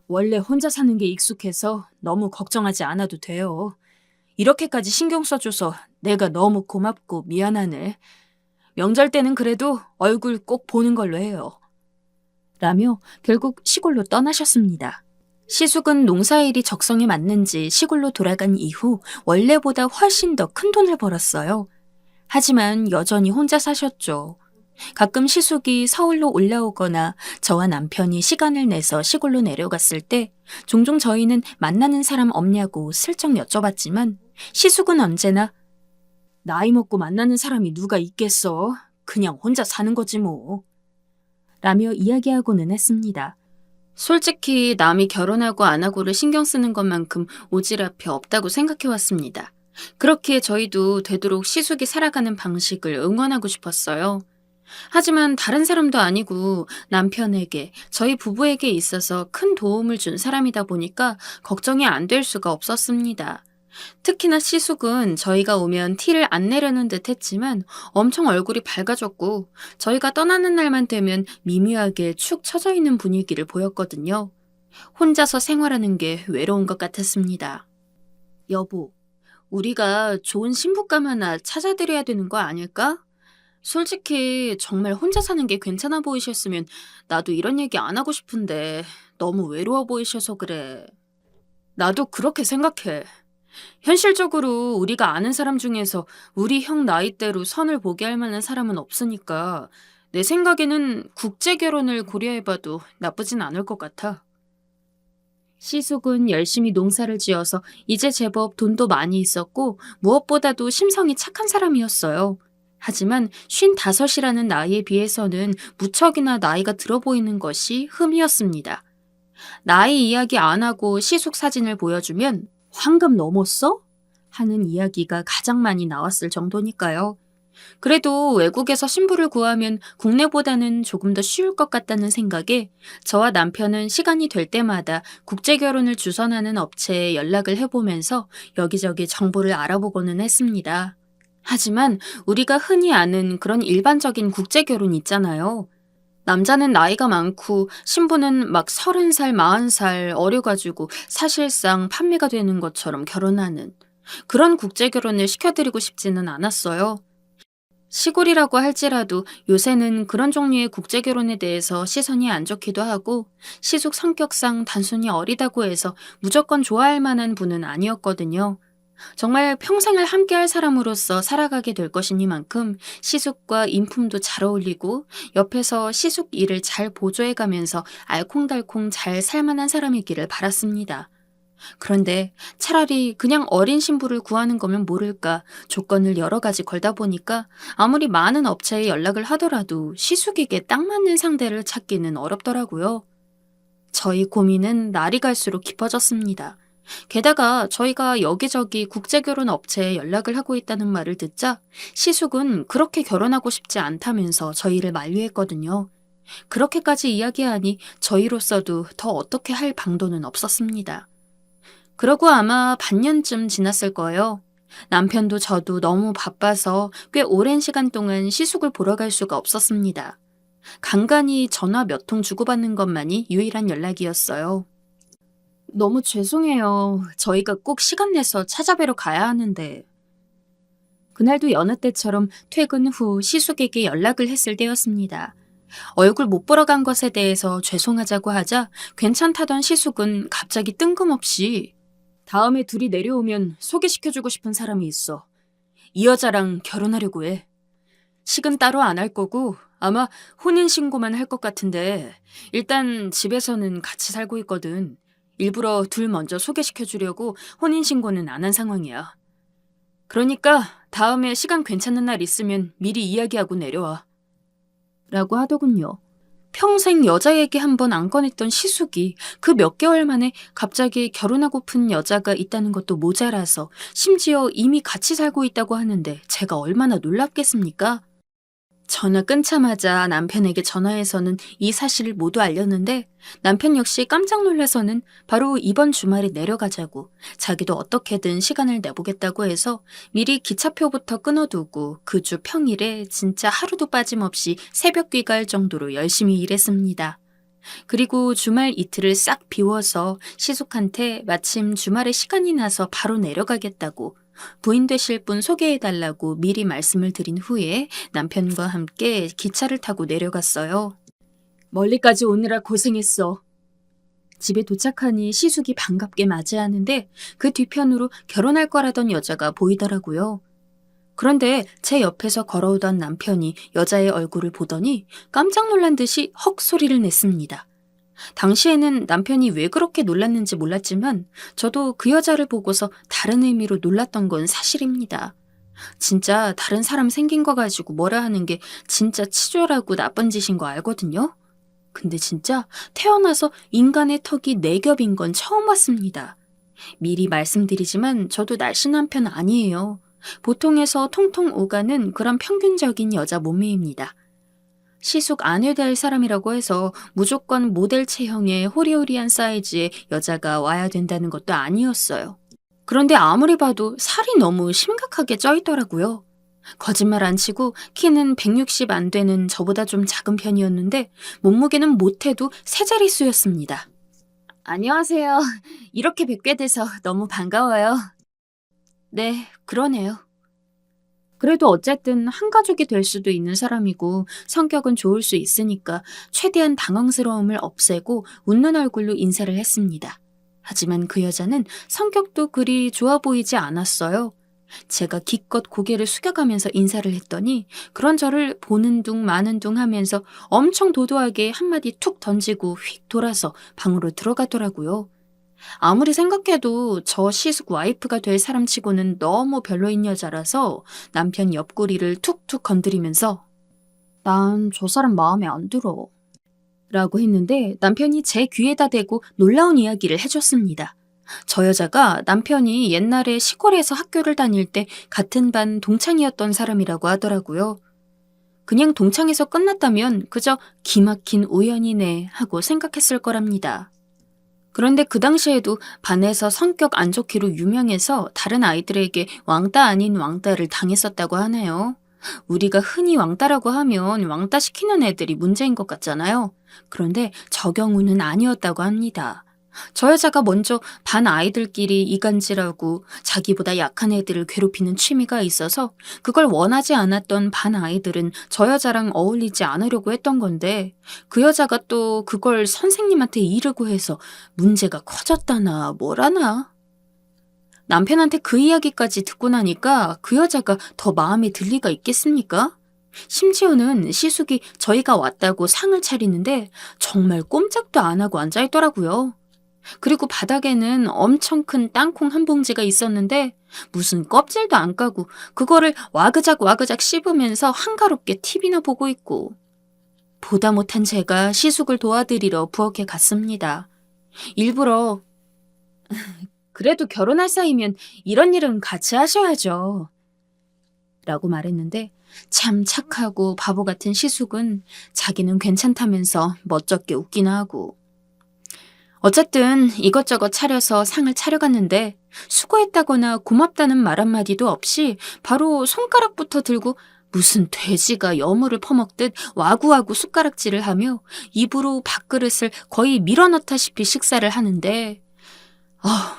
원래 혼자 사는 게 익숙해서 너무 걱정하지 않아도 돼요. 이렇게까지 신경 써줘서 내가 너무 고맙고 미안하네. 명절 때는 그래도 얼굴 꼭 보는 걸로 해요. 라며 결국 시골로 떠나셨습니다. 시숙은 농사일이 적성에 맞는지 시골로 돌아간 이후 원래보다 훨씬 더 큰 돈을 벌었어요. 하지만 여전히 혼자 사셨죠. 가끔 시숙이 서울로 올라오거나 저와 남편이 시간을 내서 시골로 내려갔을 때 종종 저희는 만나는 사람 없냐고 슬쩍 여쭤봤지만 시숙은 언제나 나이 먹고 만나는 사람이 누가 있겠어. 그냥 혼자 사는 거지 뭐. 라며 이야기하고는 했습니다. 솔직히 남이 결혼하고 안 하고를 신경 쓰는 것만큼 오지랖이 없다고 생각해왔습니다. 그렇기에 저희도 되도록 시숙이 살아가는 방식을 응원하고 싶었어요. 하지만 다른 사람도 아니고 남편에게, 저희 부부에게 있어서 큰 도움을 준 사람이다 보니까 걱정이 안 될 수가 없었습니다. 특히나 시숙은 저희가 오면 티를 안 내려는 듯 했지만 엄청 얼굴이 밝아졌고 저희가 떠나는 날만 되면 미묘하게 축 처져 있는 분위기를 보였거든요. 혼자서 생활하는 게 외로운 것 같았습니다. 여보, 우리가 좋은 신부감 하나 찾아드려야 되는 거 아닐까? 솔직히 정말 혼자 사는 게 괜찮아 보이셨으면 나도 이런 얘기 안 하고 싶은데 너무 외로워 보이셔서 그래. 나도 그렇게 생각해. 현실적으로 우리가 아는 사람 중에서 우리 형 나이대로 선을 보게 할 만한 사람은 없으니까 내 생각에는 국제 결혼을 고려해봐도 나쁘진 않을 것 같아. 시숙은 열심히 농사를 지어서 이제 제법 돈도 많이 있었고 무엇보다도 심성이 착한 사람이었어요. 하지만 55이라는 나이에 비해서는 무척이나 나이가 들어 보이는 것이 흠이었습니다. 나이 이야기 안 하고 시숙 사진을 보여주면 환갑 넘었어? 하는 이야기가 가장 많이 나왔을 정도니까요. 그래도 외국에서 신부를 구하면 국내보다는 조금 더 쉬울 것 같다는 생각에 저와 남편은 시간이 될 때마다 국제결혼을 주선하는 업체에 연락을 해보면서 여기저기 정보를 알아보고는 했습니다. 하지만 우리가 흔히 아는 그런 일반적인 국제결혼 있잖아요. 남자는 나이가 많고 신부는 막 30살, 40살 어려가지고 사실상 판매가 되는 것처럼 결혼하는 그런 국제결혼을 시켜드리고 싶지는 않았어요. 시골이라고 할지라도 요새는 그런 종류의 국제결혼에 대해서 시선이 안 좋기도 하고 시숙 성격상 단순히 어리다고 해서 무조건 좋아할 만한 분은 아니었거든요. 정말 평생을 함께할 사람으로서 살아가게 될 것이니만큼 시숙과 인품도 잘 어울리고 옆에서 시숙 일을 잘 보조해가면서 알콩달콩 잘 살만한 사람이기를 바랐습니다. 그런데 차라리 그냥 어린 신부를 구하는 거면 모를까 조건을 여러 가지 걸다 보니까 아무리 많은 업체에 연락을 하더라도 시숙에게 딱 맞는 상대를 찾기는 어렵더라고요. 저희 고민은 날이 갈수록 깊어졌습니다. 게다가 저희가 여기저기 국제결혼 업체에 연락을 하고 있다는 말을 듣자 시숙은 그렇게 결혼하고 싶지 않다면서 저희를 만류했거든요. 그렇게까지 이야기하니 저희로서도 더 어떻게 할 방도는 없었습니다. 그러고 아마 반년쯤 지났을 거예요. 남편도 저도 너무 바빠서 꽤 오랜 시간 동안 시숙을 보러 갈 수가 없었습니다. 간간히 전화 몇 통 주고받는 것만이 유일한 연락이었어요. 너무 죄송해요. 저희가 꼭 시간 내서 찾아뵈러 가야 하는데. 그날도 여느 때처럼 퇴근 후 시숙에게 연락을 했을 때였습니다. 얼굴 못 보러 간 것에 대해서 죄송하자고 하자 괜찮다던 시숙은 갑자기 뜬금없이 다음에 둘이 내려오면 소개시켜주고 싶은 사람이 있어. 이 여자랑 결혼하려고 해. 식은 따로 안 할 거고 아마 혼인신고만 할 것 같은데 일단 집에서는 같이 살고 있거든. 일부러 둘 먼저 소개시켜주려고 혼인신고는 안 한 상황이야. 그러니까 다음에 시간 괜찮은 날 있으면 미리 이야기하고 내려와. 라고 하더군요. 평생 여자 얘기 한 번 안 꺼냈던 시숙이 그 몇 개월 만에 갑자기 결혼하고픈 여자가 있다는 것도 모자라서 심지어 이미 같이 살고 있다고 하는데 제가 얼마나 놀랍겠습니까? 전화 끊자마자 남편에게 전화해서는 이 사실을 모두 알렸는데 남편 역시 깜짝 놀라서는 바로 이번 주말에 내려가자고 자기도 어떻게든 시간을 내보겠다고 해서 미리 기차표부터 끊어두고 그 주 평일에 진짜 하루도 빠짐없이 새벽 귀가할 정도로 열심히 일했습니다. 그리고 주말 이틀을 싹 비워서 시숙한테 마침 주말에 시간이 나서 바로 내려가겠다고 부인 되실 분 소개해달라고 미리 말씀을 드린 후에 남편과 함께 기차를 타고 내려갔어요. 멀리까지 오느라 고생했어. 집에 도착하니 시숙이 반갑게 맞이하는데 그 뒤편으로 결혼할 거라던 여자가 보이더라고요. 그런데 제 옆에서 걸어오던 남편이 여자의 얼굴을 보더니 깜짝 놀란 듯이 헉 소리를 냈습니다. 당시에는 남편이 왜 그렇게 놀랐는지 몰랐지만 저도 그 여자를 보고서 다른 의미로 놀랐던 건 사실입니다. 진짜 다른 사람 생긴 거 가지고 뭐라 하는 게 진짜 치졸하고 나쁜 짓인 거 알거든요? 근데 진짜 태어나서 인간의 턱이 4겹인 건 처음 봤습니다. 미리 말씀드리지만 저도 날씬한 편 아니에요. 보통에서 통통 오가는 그런 평균적인 여자 몸매입니다. 시숙 아내 될 사람이라고 해서 무조건 모델 체형의 호리호리한 사이즈의 여자가 와야 된다는 것도 아니었어요. 그런데 아무리 봐도 살이 너무 심각하게 쪄 있더라고요. 거짓말 안 치고 키는 160 안 되는 저보다 좀 작은 편이었는데 몸무게는 못해도 세 자릿수였습니다. 안녕하세요. 이렇게 뵙게 돼서 너무 반가워요. 네, 그러네요. 그래도 어쨌든 한 가족이 될 수도 있는 사람이고 성격은 좋을 수 있으니까 최대한 당황스러움을 없애고 웃는 얼굴로 인사를 했습니다. 하지만 그 여자는 성격도 그리 좋아 보이지 않았어요. 제가 기껏 고개를 숙여가면서 인사를 했더니 그런 저를 보는 둥 마는 둥 하면서 엄청 도도하게 한마디 툭 던지고 휙 돌아서 방으로 들어가더라고요. 아무리 생각해도 저 시숙 와이프가 될 사람치고는 너무 별로인 여자라서 남편 옆구리를 툭툭 건드리면서 난 저 사람 마음에 안 들어 라고 했는데 남편이 제 귀에다 대고 놀라운 이야기를 해줬습니다. 저 여자가 남편이 옛날에 시골에서 학교를 다닐 때 같은 반 동창이었던 사람이라고 하더라고요. 그냥 동창에서 끝났다면 그저 기막힌 우연이네 하고 생각했을 거랍니다. 그런데 그 당시에도 반에서 성격 안 좋기로 유명해서 다른 아이들에게 왕따 아닌 왕따를 당했었다고 하네요. 우리가 흔히 왕따라고 하면 왕따 시키는 애들이 문제인 것 같잖아요. 그런데 저 경우는 아니었다고 합니다. 저 여자가 먼저 반 아이들끼리 이간질하고 자기보다 약한 애들을 괴롭히는 취미가 있어서 그걸 원하지 않았던 반 아이들은 저 여자랑 어울리지 않으려고 했던 건데 그 여자가 또 그걸 선생님한테 이르고 해서 문제가 커졌다나 뭐라나. 남편한테 그 이야기까지 듣고 나니까 그 여자가 더 마음에 들 리가 있겠습니까? 심지어는 시숙이 저희가 왔다고 상을 차리는데 정말 꼼짝도 안 하고 앉아있더라고요. 그리고 바닥에는 엄청 큰 땅콩 한 봉지가 있었는데 무슨 껍질도 안 까고 그거를 와그작 와그작 씹으면서 한가롭게 TV나 보고 있고. 보다 못한 제가 시숙을 도와드리러 부엌에 갔습니다. 일부러 그래도 결혼할 사이면 이런 일은 같이 하셔야죠. 라고 말했는데 참 착하고 바보 같은 시숙은 자기는 괜찮다면서 멋쩍게 웃기나 하고. 어쨌든 이것저것 차려서 상을 차려갔는데 수고했다거나 고맙다는 말 한마디도 없이 바로 손가락부터 들고 무슨 돼지가 여물을 퍼먹듯 와구와구 숟가락질을 하며 입으로 밥그릇을 거의 밀어넣다시피 식사를 하는데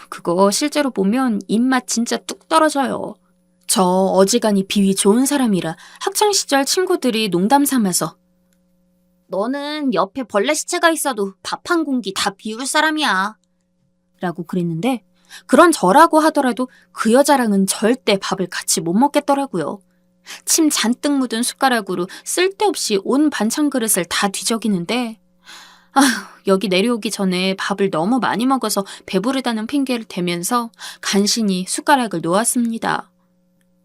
그거 실제로 보면 입맛 진짜 뚝 떨어져요. 저 어지간히 비위 좋은 사람이라 학창시절 친구들이 농담 삼아서 너는 옆에 벌레 시체가 있어도 밥 한 공기 다 비울 사람이야. 라고 그랬는데 그런 저라고 하더라도 그 여자랑은 절대 밥을 같이 못 먹겠더라고요. 침 잔뜩 묻은 숟가락으로 쓸데없이 온 반찬 그릇을 다 뒤적이는데 여기 내려오기 전에 밥을 너무 많이 먹어서 배부르다는 핑계를 대면서 간신히 숟가락을 놓았습니다.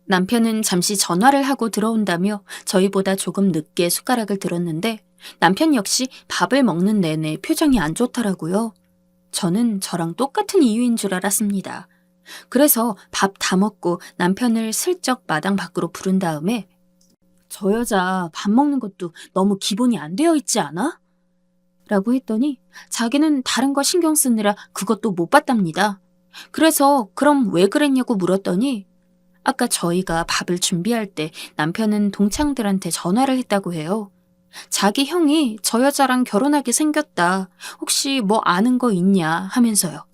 남편은 잠시 전화를 하고 들어온다며 저희보다 조금 늦게 숟가락을 들었는데 남편 역시 밥을 먹는 내내 표정이 안 좋더라고요. 저는 저랑 똑같은 이유인 줄 알았습니다. 그래서 밥 다 먹고 남편을 슬쩍 마당 밖으로 부른 다음에 저 여자 밥 먹는 것도 너무 기본이 안 되어 있지 않아? 라고 했더니 자기는 다른 거 신경 쓰느라 그것도 못 봤답니다. 그래서 그럼 왜 그랬냐고 물었더니 아까 저희가 밥을 준비할 때 남편은 동창들한테 전화를 했다고 해요. 자기 형이 저 여자랑 결혼하게 생겼다. 혹시 뭐 아는 거 있냐 하면서요.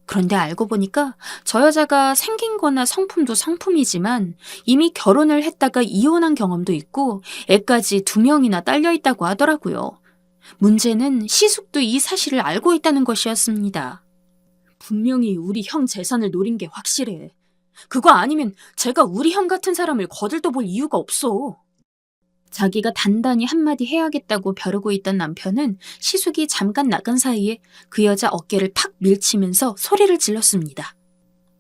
그런데 알고 보니까 저 여자가 생긴 거나 성품도 성품이지만 이미 결혼을 했다가 이혼한 경험도 있고 애까지 2명이나 딸려 있다고 하더라고요. 문제는 시숙도 이 사실을 알고 있다는 것이었습니다. 분명히 우리 형 재산을 노린 게 확실해. 그거 아니면 제가 우리 형 같은 사람을 거들떠볼 이유가 없어. 자기가 단단히 한마디 해야겠다고 벼르고 있던 남편은 시숙이 잠깐 나간 사이에 그 여자 어깨를 팍 밀치면서 소리를 질렀습니다.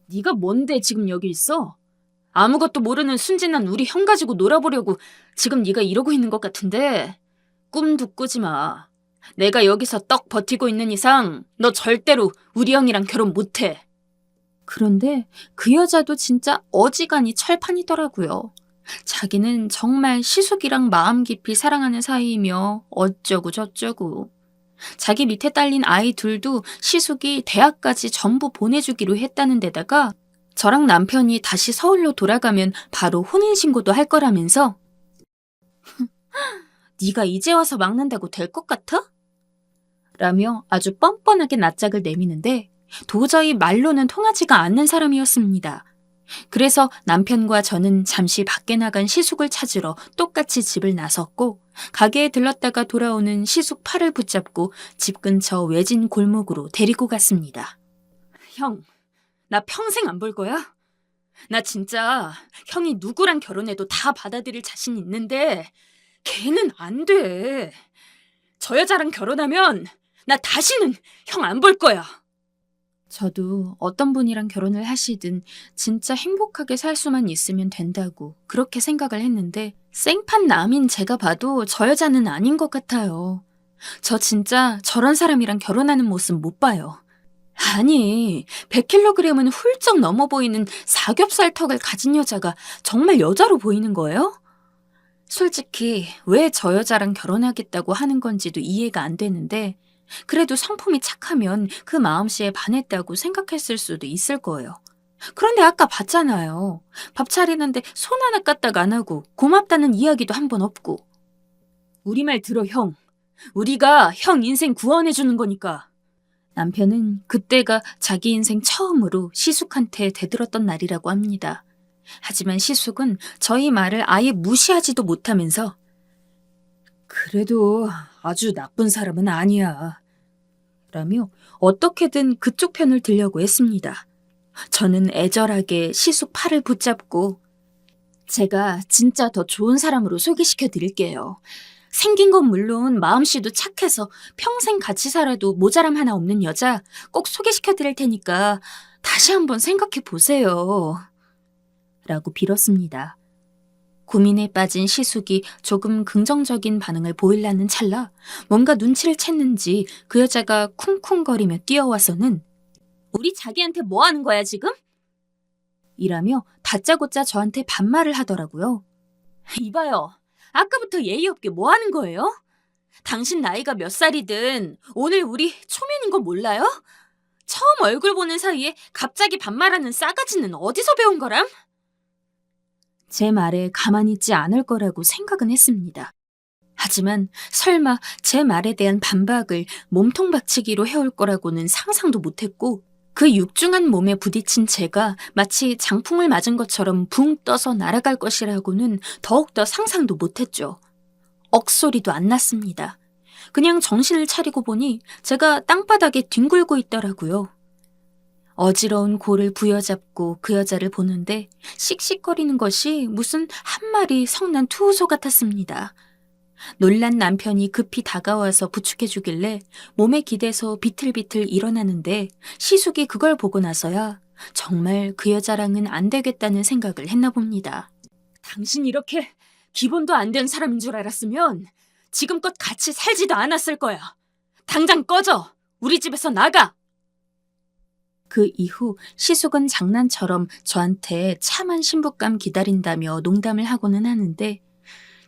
네가 뭔데 지금 여기 있어? 아무것도 모르는 순진한 우리 형 가지고 놀아보려고 지금 네가 이러고 있는 것 같은데 꿈도 꾸지 마. 내가 여기서 떡 버티고 있는 이상 너 절대로 우리 형이랑 결혼 못해. 그런데 그 여자도 진짜 어지간히 철판이더라고요. 자기는 정말 시숙이랑 마음 깊이 사랑하는 사이이며 어쩌고 저쩌고. 자기 밑에 딸린 아이 둘도 시숙이 대학까지 전부 보내주기로 했다는 데다가 저랑 남편이 다시 서울로 돌아가면 바로 혼인신고도 할 거라면서 네가 이제 와서 막는다고 될 것 같아? 라며 아주 뻔뻔하게 낯짝을 내미는데 도저히 말로는 통하지가 않는 사람이었습니다. 그래서 남편과 저는 잠시 밖에 나간 시숙을 찾으러 똑같이 집을 나섰고 가게에 들렀다가 돌아오는 시숙 팔을 붙잡고 집 근처 외진 골목으로 데리고 갔습니다. 형, 나 평생 안 볼 거야? 나 진짜 형이 누구랑 결혼해도 다 받아들일 자신 있는데 걔는 안 돼. 저 여자랑 결혼하면 나 다시는 형 안 볼 거야. 저도 어떤 분이랑 결혼을 하시든 진짜 행복하게 살 수만 있으면 된다고 그렇게 생각을 했는데 생판 남인 제가 봐도 저 여자는 아닌 것 같아요. 저 진짜 저런 사람이랑 결혼하는 모습 못 봐요. 아니, 100kg은 훌쩍 넘어 보이는 삼겹살 턱을 가진 여자가 정말 여자로 보이는 거예요? 솔직히 왜 저 여자랑 결혼하겠다고 하는 건지도 이해가 안 되는데 그래도 성품이 착하면 그 마음씨에 반했다고 생각했을 수도 있을 거예요. 그런데 아까 봤잖아요. 밥 차리는데 손 하나 까딱 안 하고 고맙다는 이야기도 한 번 없고. 우리 말 들어 형. 우리가 형 인생 구원해주는 거니까. 남편은 그때가 자기 인생 처음으로 시숙한테 대들었던 날이라고 합니다. 하지만 시숙은 저희 말을 아예 무시하지도 못하면서 그래도 아주 나쁜 사람은 아니야. 라며 어떻게든 그쪽 편을 들려고 했습니다. 저는 애절하게 시숙 팔을 붙잡고 제가 진짜 더 좋은 사람으로 소개시켜 드릴게요. 생긴 건 물론 마음씨도 착해서 평생 같이 살아도 모자람 하나 없는 여자 꼭 소개시켜 드릴 테니까 다시 한번 생각해 보세요. 라고 빌었습니다. 고민에 빠진 시숙이 조금 긍정적인 반응을 보이려는 찰나 뭔가 눈치를 챘는지 그 여자가 쿵쿵거리며 뛰어와서는 우리 자기한테 뭐 하는 거야 지금? 이라며 다짜고짜 저한테 반말을 하더라고요. 이봐요. 아까부터 예의 없게 뭐 하는 거예요? 당신 나이가 몇 살이든 오늘 우리 초면인 거 몰라요? 처음 얼굴 보는 사이에 갑자기 반말하는 싸가지는 어디서 배운 거람? 제 말에 가만히 있지 않을 거라고 생각은 했습니다. 하지만 설마 제 말에 대한 반박을 몸통박치기로 해올 거라고는 상상도 못했고 그 육중한 몸에 부딪힌 제가 마치 장풍을 맞은 것처럼 붕 떠서 날아갈 것이라고는 더욱더 상상도 못했죠. 억소리도 안 났습니다. 그냥 정신을 차리고 보니 제가 땅바닥에 뒹굴고 있더라고요. 어지러운 골을 부여잡고 그 여자를 보는데 씩씩거리는 것이 무슨 한 마리 성난 투우소 같았습니다. 놀란 남편이 급히 다가와서 부축해주길래 몸에 기대서 비틀비틀 일어나는데 시숙이 그걸 보고 나서야 정말 그 여자랑은 안 되겠다는 생각을 했나 봅니다. 당신 이렇게 기본도 안 된 사람인 줄 알았으면 지금껏 같이 살지도 않았을 거야. 당장 꺼져! 우리 집에서 나가! 그 이후 시숙은 장난처럼 저한테 참한 신부감 기다린다며 농담을 하고는 하는데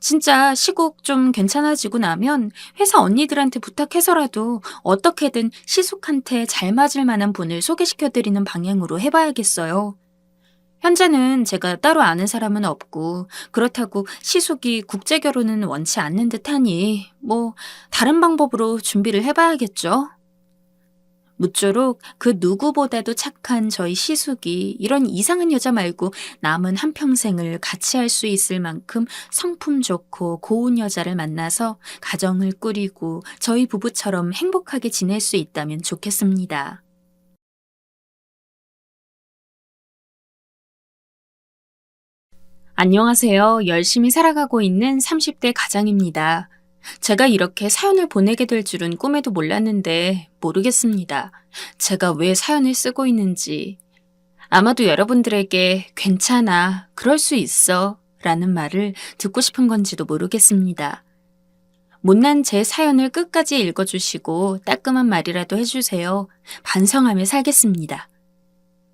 진짜 시국 좀 괜찮아지고 나면 회사 언니들한테 부탁해서라도 어떻게든 시숙한테 잘 맞을 만한 분을 소개시켜드리는 방향으로 해봐야겠어요. 현재는 제가 따로 아는 사람은 없고 그렇다고 시숙이 국제결혼은 원치 않는 듯하니 뭐 다른 방법으로 준비를 해봐야겠죠. 무쪼록 그 누구보다도 착한 저희 시숙이 이런 이상한 여자 말고 남은 한평생을 같이 할 수 있을 만큼 성품 좋고 고운 여자를 만나서 가정을 꾸리고 저희 부부처럼 행복하게 지낼 수 있다면 좋겠습니다. 안녕하세요. 열심히 살아가고 있는 30대 가장입니다. 제가 이렇게 사연을 보내게 될 줄은 꿈에도 몰랐는데 모르겠습니다. 제가 왜 사연을 쓰고 있는지. 아마도 여러분들에게 괜찮아, 그럴 수 있어 라는 말을 듣고 싶은 건지도 모르겠습니다. 못난 제 사연을 끝까지 읽어주시고 따끔한 말이라도 해주세요. 반성하며 살겠습니다.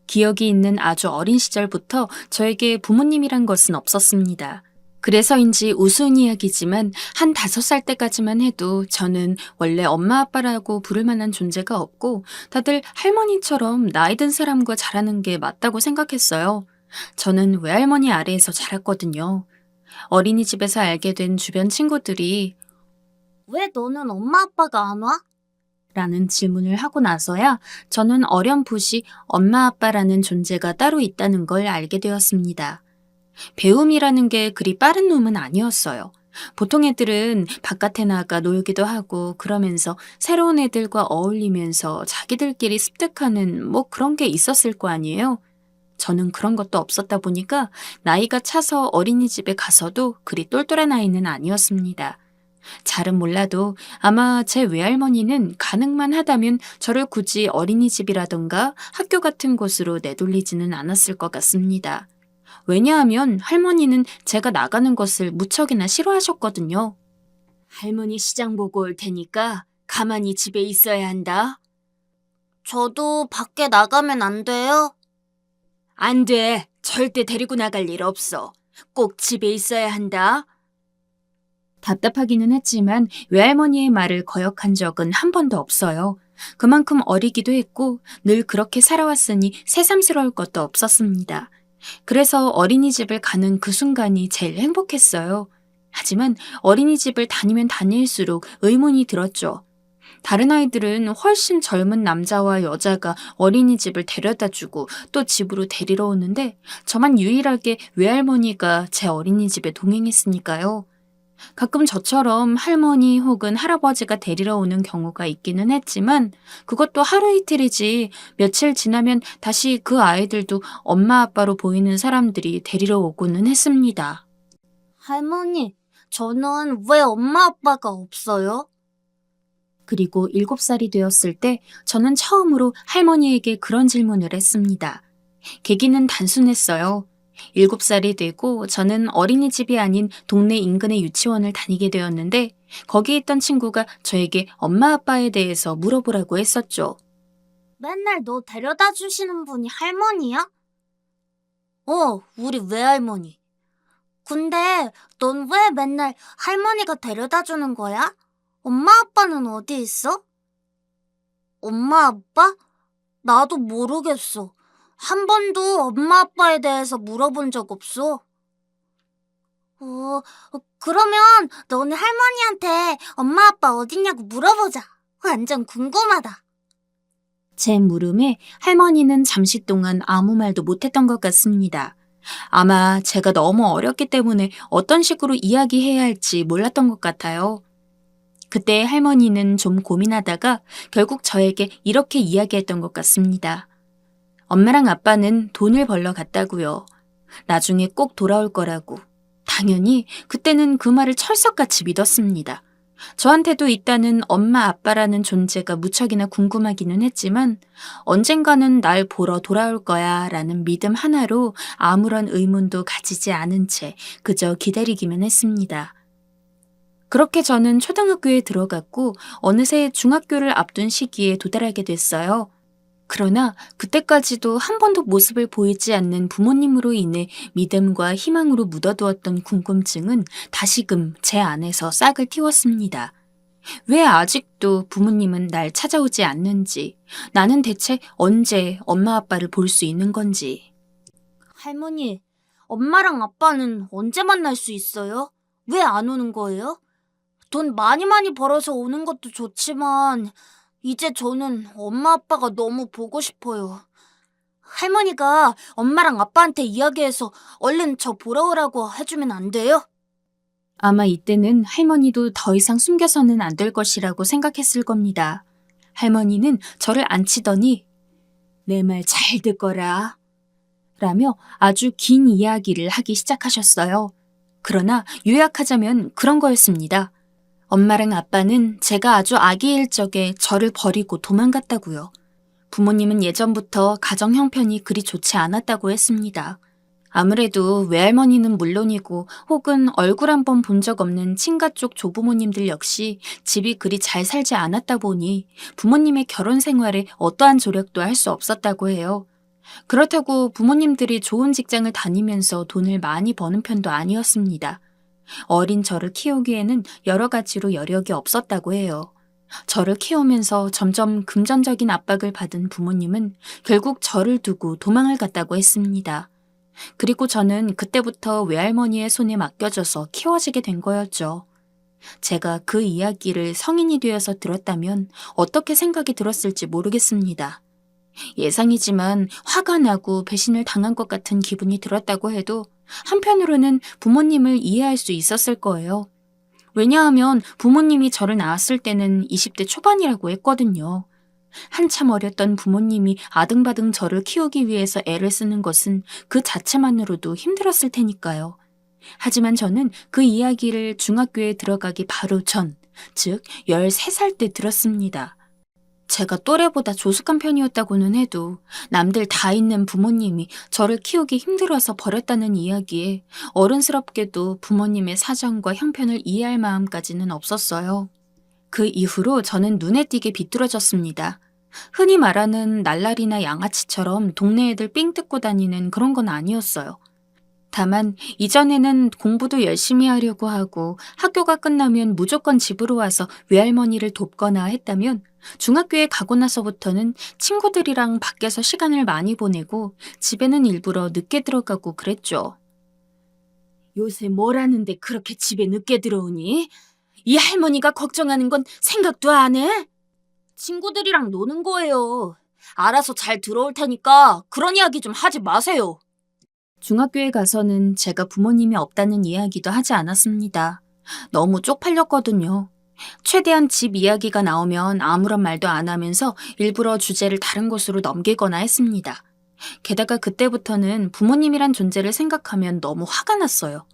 기억이 있는 아주 어린 시절부터 저에게 부모님이란 것은 없었습니다. 그래서인지 우스운 이야기지만 한 5살 때까지만 해도 저는 원래 엄마 아빠라고 부를 만한 존재가 없고 다들 할머니처럼 나이 든 사람과 자라는 게 맞다고 생각했어요. 저는 외할머니 아래에서 자랐거든요. 어린이집에서 알게 된 주변 친구들이 왜 너는 엄마 아빠가 안 와? 라는 질문을 하고 나서야 저는 어렴풋이 엄마 아빠라는 존재가 따로 있다는 걸 알게 되었습니다. 배움이라는 게 그리 빠른 놈은 아니었어요. 보통 애들은 바깥에 나가 놀기도 하고 그러면서 새로운 애들과 어울리면서 자기들끼리 습득하는 뭐 그런 게 있었을 거 아니에요. 저는 그런 것도 없었다 보니까 나이가 차서 어린이집에 가서도 그리 똘똘한 아이는 아니었습니다. 잘은 몰라도 아마 제 외할머니는 가능만 하다면 저를 굳이 어린이집이라던가 학교 같은 곳으로 내돌리지는 않았을 것 같습니다. 왜냐하면 할머니는 제가 나가는 것을 무척이나 싫어하셨거든요. 할머니 시장 보고 올 테니까 가만히 집에 있어야 한다. 저도 밖에 나가면 안 돼요? 안 돼. 절대 데리고 나갈 일 없어. 꼭 집에 있어야 한다. 답답하기는 했지만 외할머니의 말을 거역한 적은 한 번도 없어요. 그만큼 어리기도 했고 늘 그렇게 살아왔으니 새삼스러울 것도 없었습니다. 그래서 어린이집을 가는 그 순간이 제일 행복했어요. 하지만 어린이집을 다니면 다닐수록 의문이 들었죠. 다른 아이들은 훨씬 젊은 남자와 여자가 어린이집을 데려다주고 또 집으로 데리러 오는데 저만 유일하게 외할머니가 제 어린이집에 동행했으니까요. 가끔 저처럼 할머니 혹은 할아버지가 데리러 오는 경우가 있기는 했지만 그것도 하루 이틀이지 며칠 지나면 다시 그 아이들도 엄마 아빠로 보이는 사람들이 데리러 오고는 했습니다. 할머니, 저는 왜 엄마 아빠가 없어요? 그리고 7살이 되었을 때 저는 처음으로 할머니에게 그런 질문을 했습니다. 계기는 단순했어요. 7살이 되고 저는 어린이집이 아닌 동네 인근의 유치원을 다니게 되었는데 거기 있던 친구가 저에게 엄마 아빠에 대해서 물어보라고 했었죠. 맨날 너 데려다 주시는 분이 할머니야? 우리 외할머니. 근데 넌 왜 맨날 할머니가 데려다 주는 거야? 엄마 아빠는 어디 있어? 엄마 아빠? 나도 모르겠어. 한 번도 엄마 아빠에 대해서 물어본 적 없어. 그러면 너네 할머니한테 엄마 아빠 어딨냐고 물어보자. 완전 궁금하다. 제 물음에 할머니는 잠시 동안 아무 말도 못했던 것 같습니다. 아마 제가 너무 어렸기 때문에 어떤 식으로 이야기해야 할지 몰랐던 것 같아요. 그때 할머니는 좀 고민하다가 결국 저에게 이렇게 이야기했던 것 같습니다. 엄마랑 아빠는 돈을 벌러 갔다고요. 나중에 꼭 돌아올 거라고. 당연히 그때는 그 말을 철석같이 믿었습니다. 저한테도 있다는 엄마 아빠라는 존재가 무척이나 궁금하기는 했지만 언젠가는 날 보러 돌아올 거야 라는 믿음 하나로 아무런 의문도 가지지 않은 채 그저 기다리기만 했습니다. 그렇게 저는 초등학교에 들어갔고 어느새 중학교를 앞둔 시기에 도달하게 됐어요. 그러나 그때까지도 한 번도 모습을 보이지 않는 부모님으로 인해 믿음과 희망으로 묻어두었던 궁금증은 다시금 제 안에서 싹을 틔웠습니다. 왜 아직도 부모님은 날 찾아오지 않는지, 나는 대체 언제 엄마 아빠를 볼 수 있는 건지. 할머니, 엄마랑 아빠는 언제 만날 수 있어요? 왜 안 오는 거예요? 돈 많이 벌어서 오는 것도 좋지만 이제 저는 엄마 아빠가 너무 보고 싶어요. 할머니가 엄마랑 아빠한테 이야기해서 얼른 저 보러 오라고 해주면 안 돼요? 아마 이때는 할머니도 더 이상 숨겨서는 안 될 것이라고 생각했을 겁니다. 할머니는 저를 앉히더니 내 말 잘 듣거라 라며 아주 긴 이야기를 하기 시작하셨어요. 그러나 요약하자면 그런 거였습니다. 엄마랑 아빠는 제가 아주 아기일 적에 저를 버리고 도망갔다고요. 부모님은 예전부터 가정 형편이 그리 좋지 않았다고 했습니다. 아무래도 외할머니는 물론이고 혹은 얼굴 한 번 본 적 없는 친가 쪽 조부모님들 역시 집이 그리 잘 살지 않았다 보니 부모님의 결혼 생활에 어떠한 조력도 할 수 없었다고 해요. 그렇다고 부모님들이 좋은 직장을 다니면서 돈을 많이 버는 편도 아니었습니다. 어린 저를 키우기에는 여러 가지로 여력이 없었다고 해요. 저를 키우면서 점점 금전적인 압박을 받은 부모님은 결국 저를 두고 도망을 갔다고 했습니다. 그리고 저는 그때부터 외할머니의 손에 맡겨져서 키워지게 된 거였죠. 제가 그 이야기를 성인이 되어서 들었다면 어떻게 생각이 들었을지 모르겠습니다. 예상이지만 화가 나고 배신을 당한 것 같은 기분이 들었다고 해도 한편으로는 부모님을 이해할 수 있었을 거예요. 왜냐하면 부모님이 저를 낳았을 때는 20대 초반이라고 했거든요. 한참 어렸던 부모님이 아등바등 저를 키우기 위해서 애를 쓰는 것은 그 자체만으로도 힘들었을 테니까요. 하지만 저는 그 이야기를 중학교에 들어가기 바로 전, 즉 13살 때 들었습니다. 제가 또래보다 조숙한 편이었다고는 해도 남들 다 있는 부모님이 저를 키우기 힘들어서 버렸다는 이야기에 어른스럽게도 부모님의 사정과 형편을 이해할 마음까지는 없었어요. 그 이후로 저는 눈에 띄게 비뚤어졌습니다. 흔히 말하는 날라리나 양아치처럼 동네 애들 삥 뜯고 다니는 그런 건 아니었어요. 다만 이전에는 공부도 열심히 하려고 하고 학교가 끝나면 무조건 집으로 와서 외할머니를 돕거나 했다면 중학교에 가고 나서부터는 친구들이랑 밖에서 시간을 많이 보내고 집에는 일부러 늦게 들어가고 그랬죠. 요새 뭘 하는데 그렇게 집에 늦게 들어오니? 이 할머니가 걱정하는 건 생각도 안 해? 친구들이랑 노는 거예요. 알아서 잘 들어올 테니까 그런 이야기 좀 하지 마세요. 중학교에 가서는 제가 부모님이 없다는 이야기도 하지 않았습니다. 너무 쪽팔렸거든요. 최대한 집 이야기가 나오면 아무런 말도 안 하면서 일부러 주제를 다른 곳으로 넘기거나 했습니다. 게다가 그때부터는 부모님이란 존재를 생각하면 너무 화가 났어요.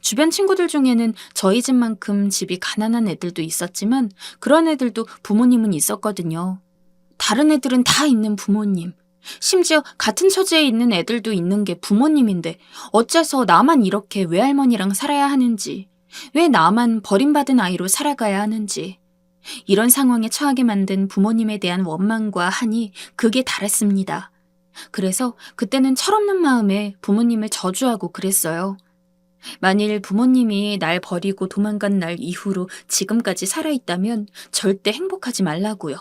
주변 친구들 중에는 저희 집만큼 집이 가난한 애들도 있었지만 그런 애들도 부모님은 있었거든요. 다른 애들은 다 있는 부모님. 심지어 같은 처지에 있는 애들도 있는 게 부모님인데 어째서 나만 이렇게 외할머니랑 살아야 하는지, 왜 나만 버림받은 아이로 살아가야 하는지. 이런 상황에 처하게 만든 부모님에 대한 원망과 한이 극에 달했습니다. 그래서 그때는 철없는 마음에 부모님을 저주하고 그랬어요. 만일 부모님이 날 버리고 도망간 날 이후로 지금까지 살아있다면 절대 행복하지 말라고요.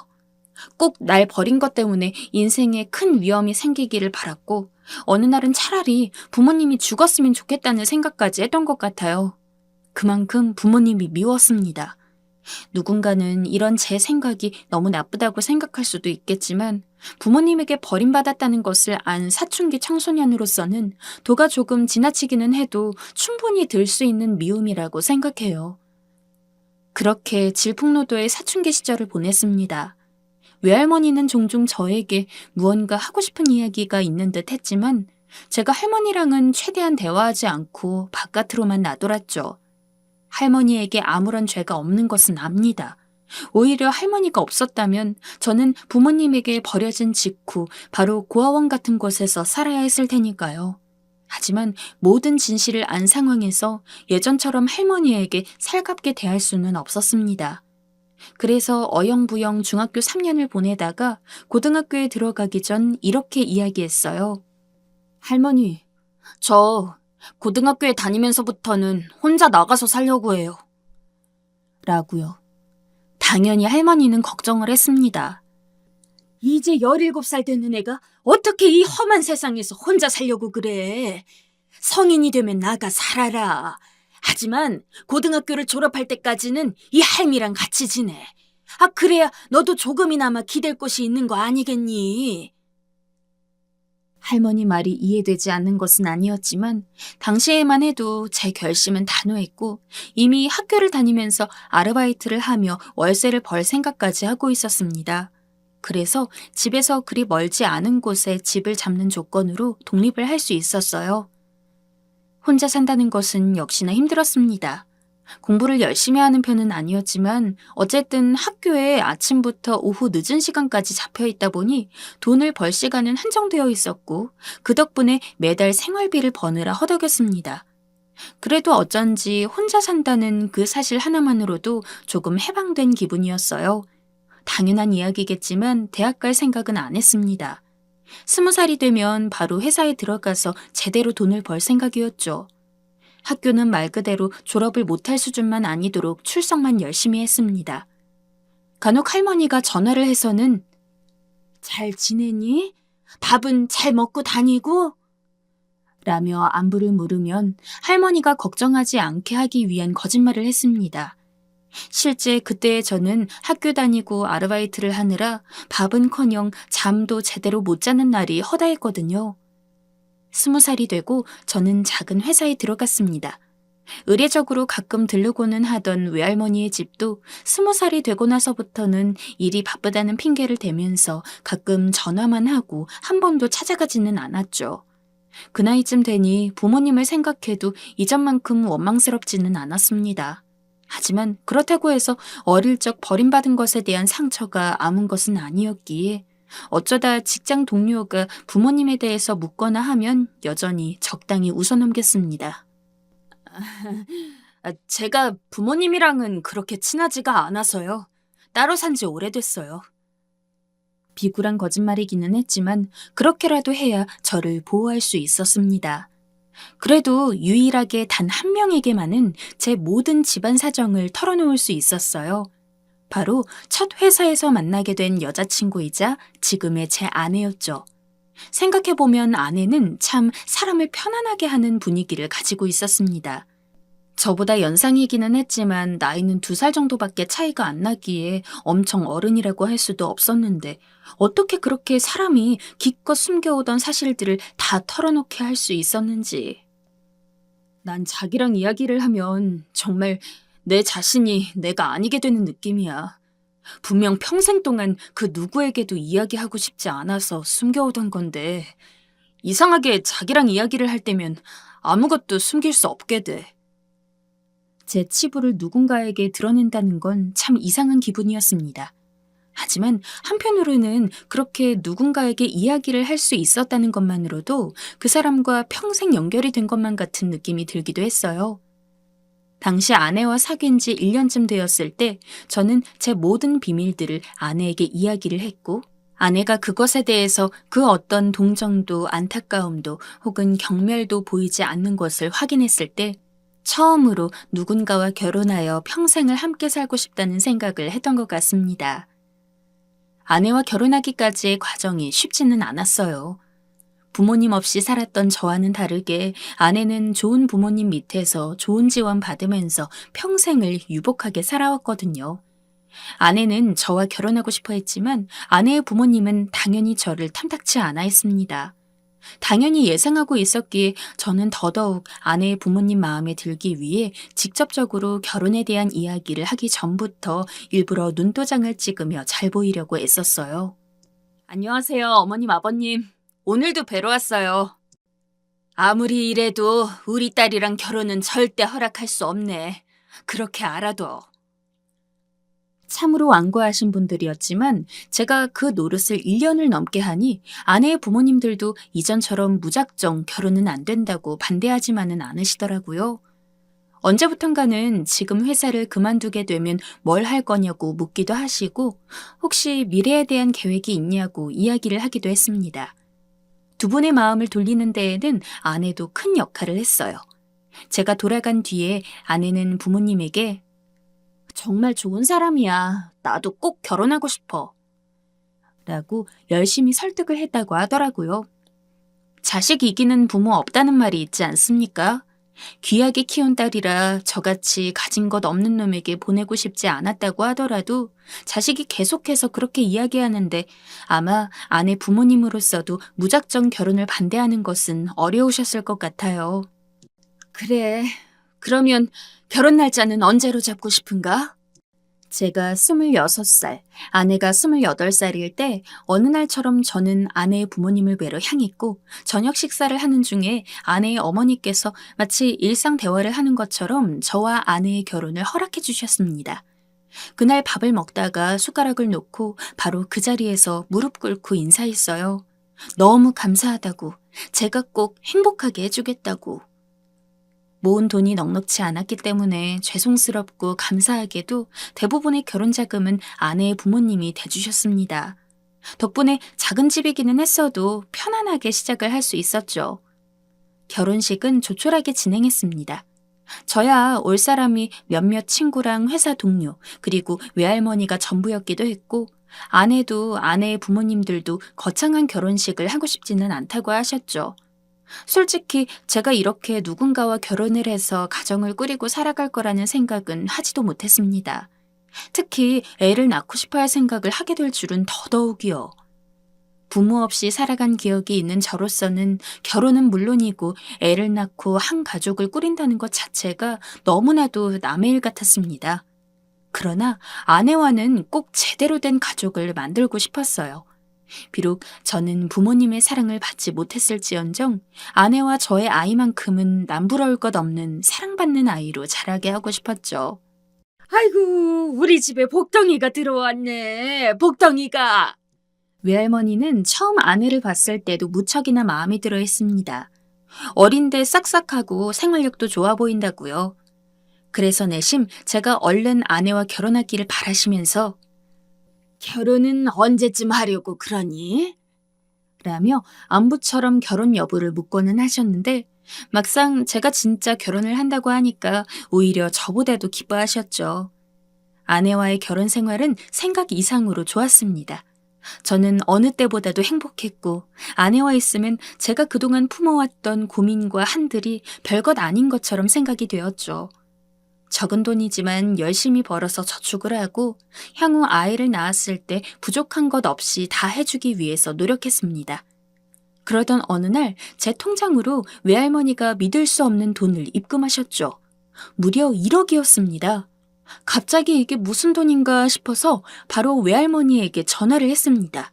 꼭 날 버린 것 때문에 인생에 큰 위험이 생기기를 바랐고 어느 날은 차라리 부모님이 죽었으면 좋겠다는 생각까지 했던 것 같아요. 그만큼 부모님이 미웠습니다. 누군가는 이런 제 생각이 너무 나쁘다고 생각할 수도 있겠지만 부모님에게 버림받았다는 것을 안 사춘기 청소년으로서는 도가 조금 지나치기는 해도 충분히 들 수 있는 미움이라고 생각해요. 그렇게 질풍노도의 사춘기 시절을 보냈습니다. 외할머니는 종종 저에게 무언가 하고 싶은 이야기가 있는 듯 했지만 제가 할머니랑은 최대한 대화하지 않고 바깥으로만 나돌았죠. 할머니에게 아무런 죄가 없는 것은 압니다. 오히려 할머니가 없었다면 저는 부모님에게 버려진 직후 바로 고아원 같은 곳에서 살아야 했을 테니까요. 하지만 모든 진실을 안 상황에서 예전처럼 할머니에게 살갑게 대할 수는 없었습니다. 그래서 어영부영 중학교 3년을 보내다가 고등학교에 들어가기 전 이렇게 이야기했어요. 할머니, 저 고등학교에 다니면서부터는 혼자 나가서 살려고 해요. 라고요. 당연히 할머니는 걱정을 했습니다. 이제 17살 되는 애가 어떻게 이 험한 세상에서 혼자 살려고 그래. 성인이 되면 나가 살아라. 하지만 고등학교를 졸업할 때까지는 이 할미랑 같이 지내. 그래야 너도 조금이나마 기댈 곳이 있는 거 아니겠니? 할머니 말이 이해되지 않는 것은 아니었지만 당시에만 해도 제 결심은 단호했고 이미 학교를 다니면서 아르바이트를 하며 월세를 벌 생각까지 하고 있었습니다. 그래서 집에서 그리 멀지 않은 곳에 집을 잡는 조건으로 독립을 할 수 있었어요. 혼자 산다는 것은 역시나 힘들었습니다. 공부를 열심히 하는 편은 아니었지만 어쨌든 학교에 아침부터 오후 늦은 시간까지 잡혀 있다 보니 돈을 벌 시간은 한정되어 있었고 그 덕분에 매달 생활비를 버느라 허덕였습니다. 그래도 어쩐지 혼자 산다는 그 사실 하나만으로도 조금 해방된 기분이었어요. 당연한 이야기겠지만 대학 갈 생각은 안 했습니다. 20살이 되면 바로 회사에 들어가서 제대로 돈을 벌 생각이었죠. 학교는 말 그대로 졸업을 못할 수준만 아니도록 출석만 열심히 했습니다. 간혹 할머니가 전화를 해서는 잘 지내니? 밥은 잘 먹고 다니고? 라며 안부를 물으면 할머니가 걱정하지 않게 하기 위한 거짓말을 했습니다. 실제 그때의 저는 학교 다니고 아르바이트를 하느라 밥은커녕 잠도 제대로 못 자는 날이 허다했거든요. 20살이 되고 저는 작은 회사에 들어갔습니다. 의례적으로 가끔 들르고는 하던 외할머니의 집도 20살이 되고 나서부터는 일이 바쁘다는 핑계를 대면서 가끔 전화만 하고 한 번도 찾아가지는 않았죠. 그 나이쯤 되니 부모님을 생각해도 이전만큼 원망스럽지는 않았습니다. 하지만 그렇다고 해서 어릴 적 버림받은 것에 대한 상처가 아문 것은 아니었기에 어쩌다 직장 동료가 부모님에 대해서 묻거나 하면 여전히 적당히 웃어넘겼습니다. 제가 부모님이랑은 그렇게 친하지가 않아서요. 따로 산 지 오래됐어요. 비굴한 거짓말이기는 했지만 그렇게라도 해야 저를 보호할 수 있었습니다. 그래도 유일하게 단 한 명에게만은 제 모든 집안 사정을 털어놓을 수 있었어요. 바로 첫 회사에서 만나게 된 여자친구이자 지금의 제 아내였죠. 생각해보면 아내는 참 사람을 편안하게 하는 분위기를 가지고 있었습니다. 저보다 연상이기는 했지만 나이는 2살 정도밖에 차이가 안 나기에 엄청 어른이라고 할 수도 없었는데 어떻게 그렇게 사람이 기껏 숨겨오던 사실들을 다 털어놓게 할 수 있었는지. 난 자기랑 이야기를 하면 정말 내 자신이 내가 아니게 되는 느낌이야. 분명 평생 동안 그 누구에게도 이야기하고 싶지 않아서 숨겨오던 건데 이상하게 자기랑 이야기를 할 때면 아무것도 숨길 수 없게 돼. 제 치부를 누군가에게 드러낸다는 건 참 이상한 기분이었습니다. 하지만 한편으로는 그렇게 누군가에게 이야기를 할 수 있었다는 것만으로도 그 사람과 평생 연결이 된 것만 같은 느낌이 들기도 했어요. 당시 아내와 사귄 지 1년쯤 되었을 때 저는 제 모든 비밀들을 아내에게 이야기를 했고, 아내가 그것에 대해서 그 어떤 동정도 안타까움도 혹은 경멸도 보이지 않는 것을 확인했을 때 처음으로 누군가와 결혼하여 평생을 함께 살고 싶다는 생각을 했던 것 같습니다. 아내와 결혼하기까지의 과정이 쉽지는 않았어요. 부모님 없이 살았던 저와는 다르게 아내는 좋은 부모님 밑에서 좋은 지원 받으면서 평생을 유복하게 살아왔거든요. 아내는 저와 결혼하고 싶어 했지만 아내의 부모님은 당연히 저를 탐탁치 않아 했습니다. 당연히 예상하고 있었기에 저는 더더욱 아내의 부모님 마음에 들기 위해 직접적으로 결혼에 대한 이야기를 하기 전부터 일부러 눈도장을 찍으며 잘 보이려고 애썼어요. 안녕하세요, 어머님, 아버님. 오늘도 뵈러 왔어요. 아무리 이래도 우리 딸이랑 결혼은 절대 허락할 수 없네. 그렇게 알아둬. 참으로 완고하신 분들이었지만 제가 그 노릇을 1년을 넘게 하니 아내의 부모님들도 이전처럼 무작정 결혼은 안 된다고 반대하지만은 않으시더라고요. 언제부턴가는 지금 회사를 그만두게 되면 뭘 할 거냐고 묻기도 하시고 혹시 미래에 대한 계획이 있냐고 이야기를 하기도 했습니다. 두 분의 마음을 돌리는 데에는 아내도 큰 역할을 했어요. 제가 돌아간 뒤에 아내는 부모님에게 정말 좋은 사람이야. 나도 꼭 결혼하고 싶어. 라고 열심히 설득을 했다고 하더라고요. 자식 이기는 부모 없다는 말이 있지 않습니까? 귀하게 키운 딸이라 저같이 가진 것 없는 놈에게 보내고 싶지 않았다고 하더라도 자식이 계속해서 그렇게 이야기하는데 아마 아내 부모님으로서도 무작정 결혼을 반대하는 것은 어려우셨을 것 같아요. 그래, 그러면 결혼 날짜는 언제로 잡고 싶은가? 제가 26살, 아내가 28살일 때 어느 날처럼 저는 아내의 부모님을 뵈러 향했고 저녁 식사를 하는 중에 아내의 어머니께서 마치 일상 대화를 하는 것처럼 저와 아내의 결혼을 허락해 주셨습니다. 그날 밥을 먹다가 숟가락을 놓고 바로 그 자리에서 무릎 꿇고 인사했어요. 너무 감사하다고, 제가 꼭 행복하게 해주겠다고. 모은 돈이 넉넉치 않았기 때문에 죄송스럽고 감사하게도 대부분의 결혼 자금은 아내의 부모님이 대주셨습니다. 덕분에 작은 집이기는 했어도 편안하게 시작을 할 수 있었죠. 결혼식은 조촐하게 진행했습니다. 저야 올 사람이 몇몇 친구랑 회사 동료, 그리고 외할머니가 전부였기도 했고 아내도 아내의 부모님들도 거창한 결혼식을 하고 싶지는 않다고 하셨죠. 솔직히 제가 이렇게 누군가와 결혼을 해서 가정을 꾸리고 살아갈 거라는 생각은 하지도 못했습니다. 특히 애를 낳고 싶어 할 생각을 하게 될 줄은 더더욱이요. 부모 없이 살아간 기억이 있는 저로서는 결혼은 물론이고 애를 낳고 한 가족을 꾸린다는 것 자체가 너무나도 남의 일 같았습니다. 그러나 아내와는 꼭 제대로 된 가족을 만들고 싶었어요. 비록 저는 부모님의 사랑을 받지 못했을지언정 아내와 저의 아이만큼은 남부러울 것 없는 사랑받는 아이로 자라게 하고 싶었죠. 아이고, 우리 집에 복덩이가 들어왔네. 복덩이가. 외할머니는 처음 아내를 봤을 때도 무척이나 마음에 들어 했습니다. 어린데 싹싹하고 생활력도 좋아 보인다고요. 그래서 내심 제가 얼른 아내와 결혼하기를 바라시면서 결혼은 언제쯤 하려고 그러니? 라며 안부처럼 결혼 여부를 묻고는 하셨는데 막상 제가 진짜 결혼을 한다고 하니까 오히려 저보다도 기뻐하셨죠. 아내와의 결혼 생활은 생각 이상으로 좋았습니다. 저는 어느 때보다도 행복했고 아내와 있으면 제가 그동안 품어왔던 고민과 한들이 별것 아닌 것처럼 생각이 되었죠. 적은 돈이지만 열심히 벌어서 저축을 하고 향후 아이를 낳았을 때 부족한 것 없이 다 해주기 위해서 노력했습니다. 그러던 어느 날 제 통장으로 외할머니가 믿을 수 없는 돈을 입금하셨죠. 무려 1억이었습니다. 갑자기 이게 무슨 돈인가 싶어서 바로 외할머니에게 전화를 했습니다.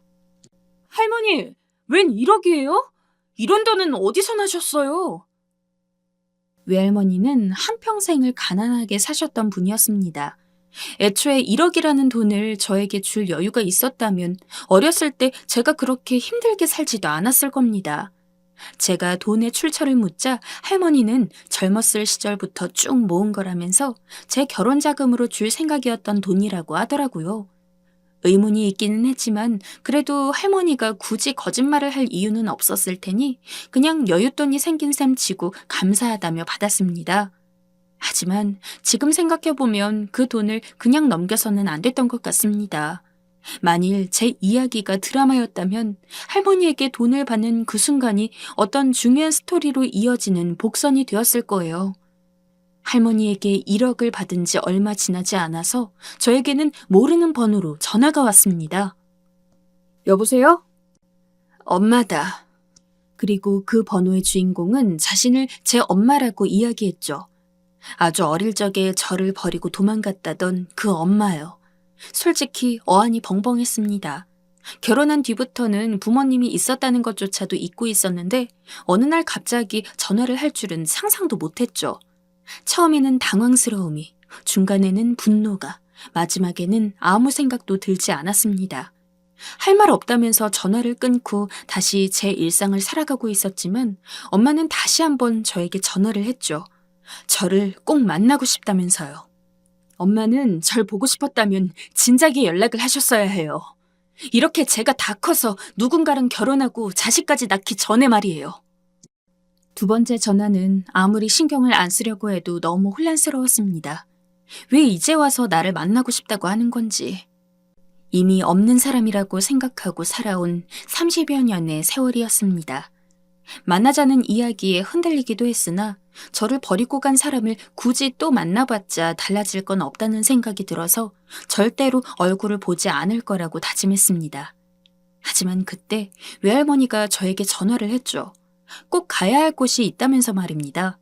할머니, 웬 1억이에요? 이런 돈은 어디서 나셨어요? 외할머니는 한평생을 가난하게 사셨던 분이었습니다. 애초에 1억이라는 돈을 저에게 줄 여유가 있었다면 어렸을 때 제가 그렇게 힘들게 살지도 않았을 겁니다. 제가 돈의 출처를 묻자 할머니는 젊었을 시절부터 쭉 모은 거라면서 제 결혼 자금으로 줄 생각이었던 돈이라고 하더라고요. 의문이 있기는 했지만 그래도 할머니가 굳이 거짓말을 할 이유는 없었을 테니 그냥 여윳돈이 생긴 셈 치고 감사하다며 받았습니다. 하지만 지금 생각해보면 그 돈을 그냥 넘겨서는 안 됐던 것 같습니다. 만일 제 이야기가 드라마였다면 할머니에게 돈을 받는 그 순간이 어떤 중요한 스토리로 이어지는 복선이 되었을 거예요. 할머니에게 1억을 받은 지 얼마 지나지 않아서 저에게는 모르는 번호로 전화가 왔습니다. 여보세요? 엄마다. 그리고 그 번호의 주인공은 자신을 제 엄마라고 이야기했죠. 아주 어릴 적에 저를 버리고 도망갔다던 그 엄마요. 솔직히 어안이 벙벙했습니다. 결혼한 뒤부터는 부모님이 있었다는 것조차도 잊고 있었는데 어느 날 갑자기 전화를 할 줄은 상상도 못했죠. 처음에는 당황스러움이, 중간에는 분노가, 마지막에는 아무 생각도 들지 않았습니다. 할 말 없다면서 전화를 끊고 다시 제 일상을 살아가고 있었지만 엄마는 다시 한번 저에게 전화를 했죠. 저를 꼭 만나고 싶다면서요. 엄마는 절 보고 싶었다면 진작에 연락을 하셨어야 해요. 이렇게 제가 다 커서 누군가랑 결혼하고 자식까지 낳기 전에 말이에요. 두 번째 전화는 아무리 신경을 안 쓰려고 해도 너무 혼란스러웠습니다. 왜 이제 와서 나를 만나고 싶다고 하는 건지. 이미 없는 사람이라고 생각하고 살아온 30여 년의 세월이었습니다. 만나자는 이야기에 흔들리기도 했으나 저를 버리고 간 사람을 굳이 또 만나봤자 달라질 건 없다는 생각이 들어서 절대로 얼굴을 보지 않을 거라고 다짐했습니다. 하지만 그때 외할머니가 저에게 전화를 했죠. 꼭 가야 할 곳이 있다면서 말입니다.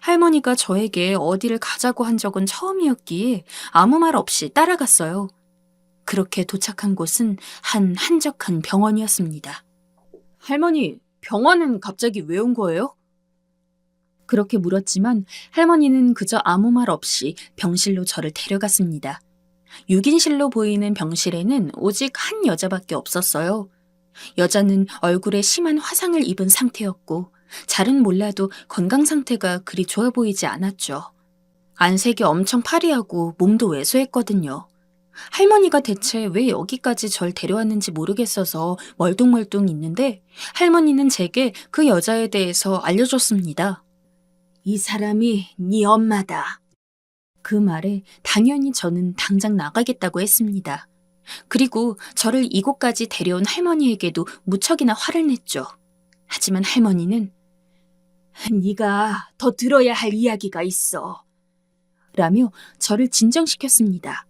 할머니가 저에게 어디를 가자고 한 적은 처음이었기에 아무 말 없이 따라갔어요. 그렇게 도착한 곳은 한 한적한 병원이었습니다. 할머니, 병원은 갑자기 왜 온 거예요? 그렇게 물었지만 할머니는 그저 아무 말 없이 병실로 저를 데려갔습니다. 6인실로 보이는 병실에는 오직 한 여자밖에 없었어요. 여자는 얼굴에 심한 화상을 입은 상태였고 잘은 몰라도 건강 상태가 그리 좋아 보이지 않았죠. 안색이 엄청 파리하고 몸도 왜소했거든요. 할머니가 대체 왜 여기까지 절 데려왔는지 모르겠어서 멀뚱멀뚱 있는데 할머니는 제게 그 여자에 대해서 알려줬습니다. 이 사람이 네 엄마다. 그 말에 당연히 저는 당장 나가겠다고 했습니다. 그리고 저를 이곳까지 데려온 할머니에게도 무척이나 화를 냈죠. 하지만 할머니는 네가 더 들어야 할 이야기가 있어. 라며 저를 진정시켰습니다.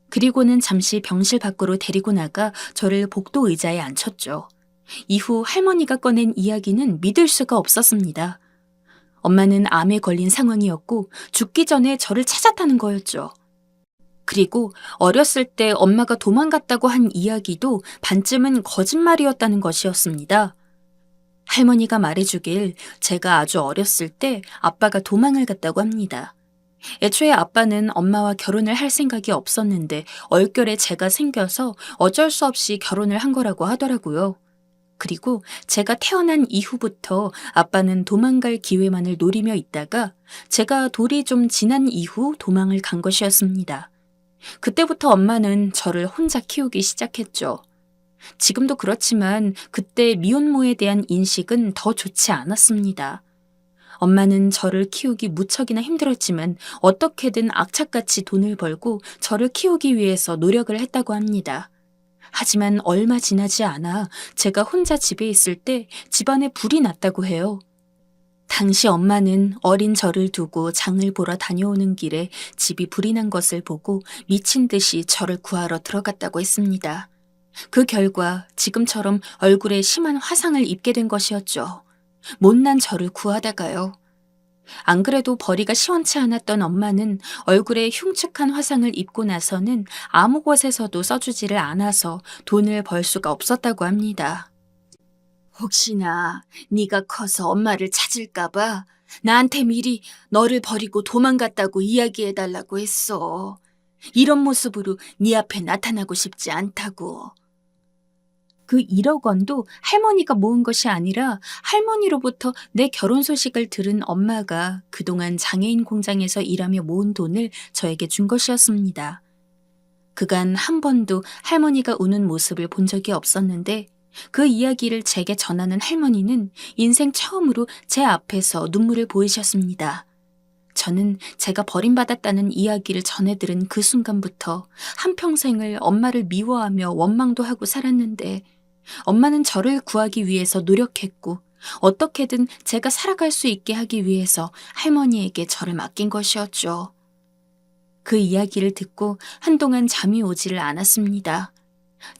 그리고는 잠시 병실 밖으로 데리고 나가 저를 복도 의자에 앉혔죠. 이후 할머니가 꺼낸 이야기는 믿을 수가 없었습니다. 엄마는 암에 걸린 상황이었고 죽기 전에 저를 찾았다는 거였죠. 그리고 어렸을 때 엄마가 도망갔다고 한 이야기도 반쯤은 거짓말이었다는 것이었습니다. 할머니가 말해주길 제가 아주 어렸을 때 아빠가 도망을 갔다고 합니다. 애초에 아빠는 엄마와 결혼을 할 생각이 없었는데 얼결에 제가 생겨서 어쩔 수 없이 결혼을 한 거라고 하더라고요. 그리고 제가 태어난 이후부터 아빠는 도망갈 기회만을 노리며 있다가 제가 돌이 좀 지난 이후 도망을 간 것이었습니다. 그때부터 엄마는 저를 혼자 키우기 시작했죠. 지금도 그렇지만 그때 미혼모에 대한 인식은 더 좋지 않았습니다. 엄마는 저를 키우기 무척이나 힘들었지만 어떻게든 악착같이 돈을 벌고 저를 키우기 위해서 노력을 했다고 합니다. 하지만 얼마 지나지 않아 제가 혼자 집에 있을 때 집안에 불이 났다고 해요. 당시 엄마는 어린 저를 두고 장을 보러 다녀오는 길에 집이 불이 난 것을 보고 미친 듯이 저를 구하러 들어갔다고 했습니다. 그 결과 지금처럼 얼굴에 심한 화상을 입게 된 것이었죠. 못난 저를 구하다가요. 안 그래도 벌이가 시원치 않았던 엄마는 얼굴에 흉측한 화상을 입고 나서는 아무 곳에서도 써주지를 않아서 돈을 벌 수가 없었다고 합니다. 혹시나 네가 커서 엄마를 찾을까 봐 나한테 미리 너를 버리고 도망갔다고 이야기해달라고 했어. 이런 모습으로 네 앞에 나타나고 싶지 않다고. 그 1억 원도 할머니가 모은 것이 아니라 할머니로부터 내 결혼 소식을 들은 엄마가 그동안 장애인 공장에서 일하며 모은 돈을 저에게 준 것이었습니다. 그간 한 번도 할머니가 우는 모습을 본 적이 없었는데 그 이야기를 제게 전하는 할머니는 인생 처음으로 제 앞에서 눈물을 보이셨습니다. 저는 제가 버림받았다는 이야기를 전해 들은 그 순간부터 한평생을 엄마를 미워하며 원망도 하고 살았는데 엄마는 저를 구하기 위해서 노력했고 어떻게든 제가 살아갈 수 있게 하기 위해서 할머니에게 저를 맡긴 것이었죠. 그 이야기를 듣고 한동안 잠이 오지를 않았습니다.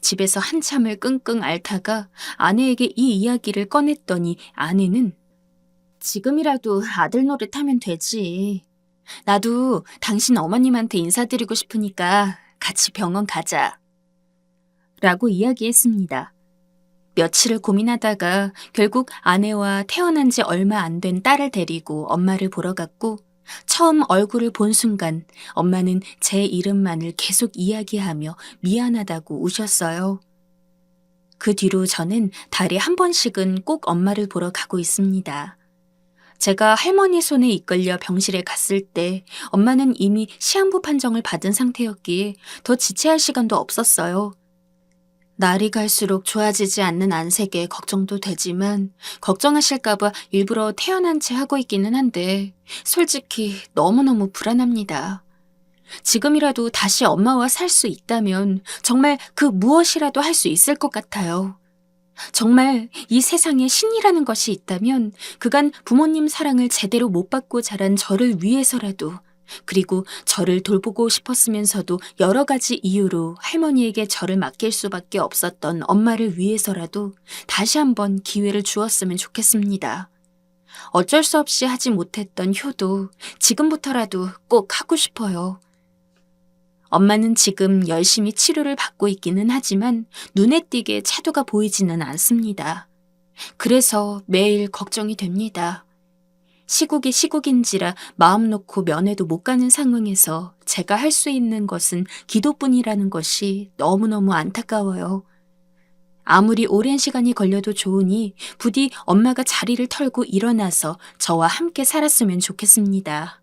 집에서 한참을 끙끙 앓다가 아내에게 이 이야기를 꺼냈더니 아내는 지금이라도 아들 노릇하면 되지. 나도 당신 어머님한테 인사드리고 싶으니까 같이 병원 가자. 라고 이야기했습니다. 며칠을 고민하다가 결국 아내와 태어난 지 얼마 안 된 딸을 데리고 엄마를 보러 갔고 처음 얼굴을 본 순간 엄마는 제 이름만을 계속 이야기하며 미안하다고 우셨어요. 그 뒤로 저는 달에 한 번씩은 꼭 엄마를 보러 가고 있습니다. 제가 할머니 손에 이끌려 병실에 갔을 때 엄마는 이미 시한부 판정을 받은 상태였기에 더 지체할 시간도 없었어요. 날이 갈수록 좋아지지 않는 안색에 걱정도 되지만 걱정하실까봐 일부러 태어난 채 하고 있기는 한데 솔직히 너무너무 불안합니다. 지금이라도 다시 엄마와 살 수 있다면 정말 그 무엇이라도 할 수 있을 것 같아요. 정말 이 세상에 신이라는 것이 있다면 그간 부모님 사랑을 제대로 못 받고 자란 저를 위해서라도 그리고 저를 돌보고 싶었으면서도 여러 가지 이유로 할머니에게 저를 맡길 수밖에 없었던 엄마를 위해서라도 다시 한번 기회를 주었으면 좋겠습니다. 어쩔 수 없이 하지 못했던 효도 지금부터라도 꼭 하고 싶어요. 엄마는 지금 열심히 치료를 받고 있기는 하지만 눈에 띄게 차도가 보이지는 않습니다. 그래서 매일 걱정이 됩니다. 시국이 시국인지라 마음 놓고 면회도 못 가는 상황에서 제가 할 수 있는 것은 기도뿐이라는 것이 너무너무 안타까워요. 아무리 오랜 시간이 걸려도 좋으니 부디 엄마가 자리를 털고 일어나서 저와 함께 살았으면 좋겠습니다.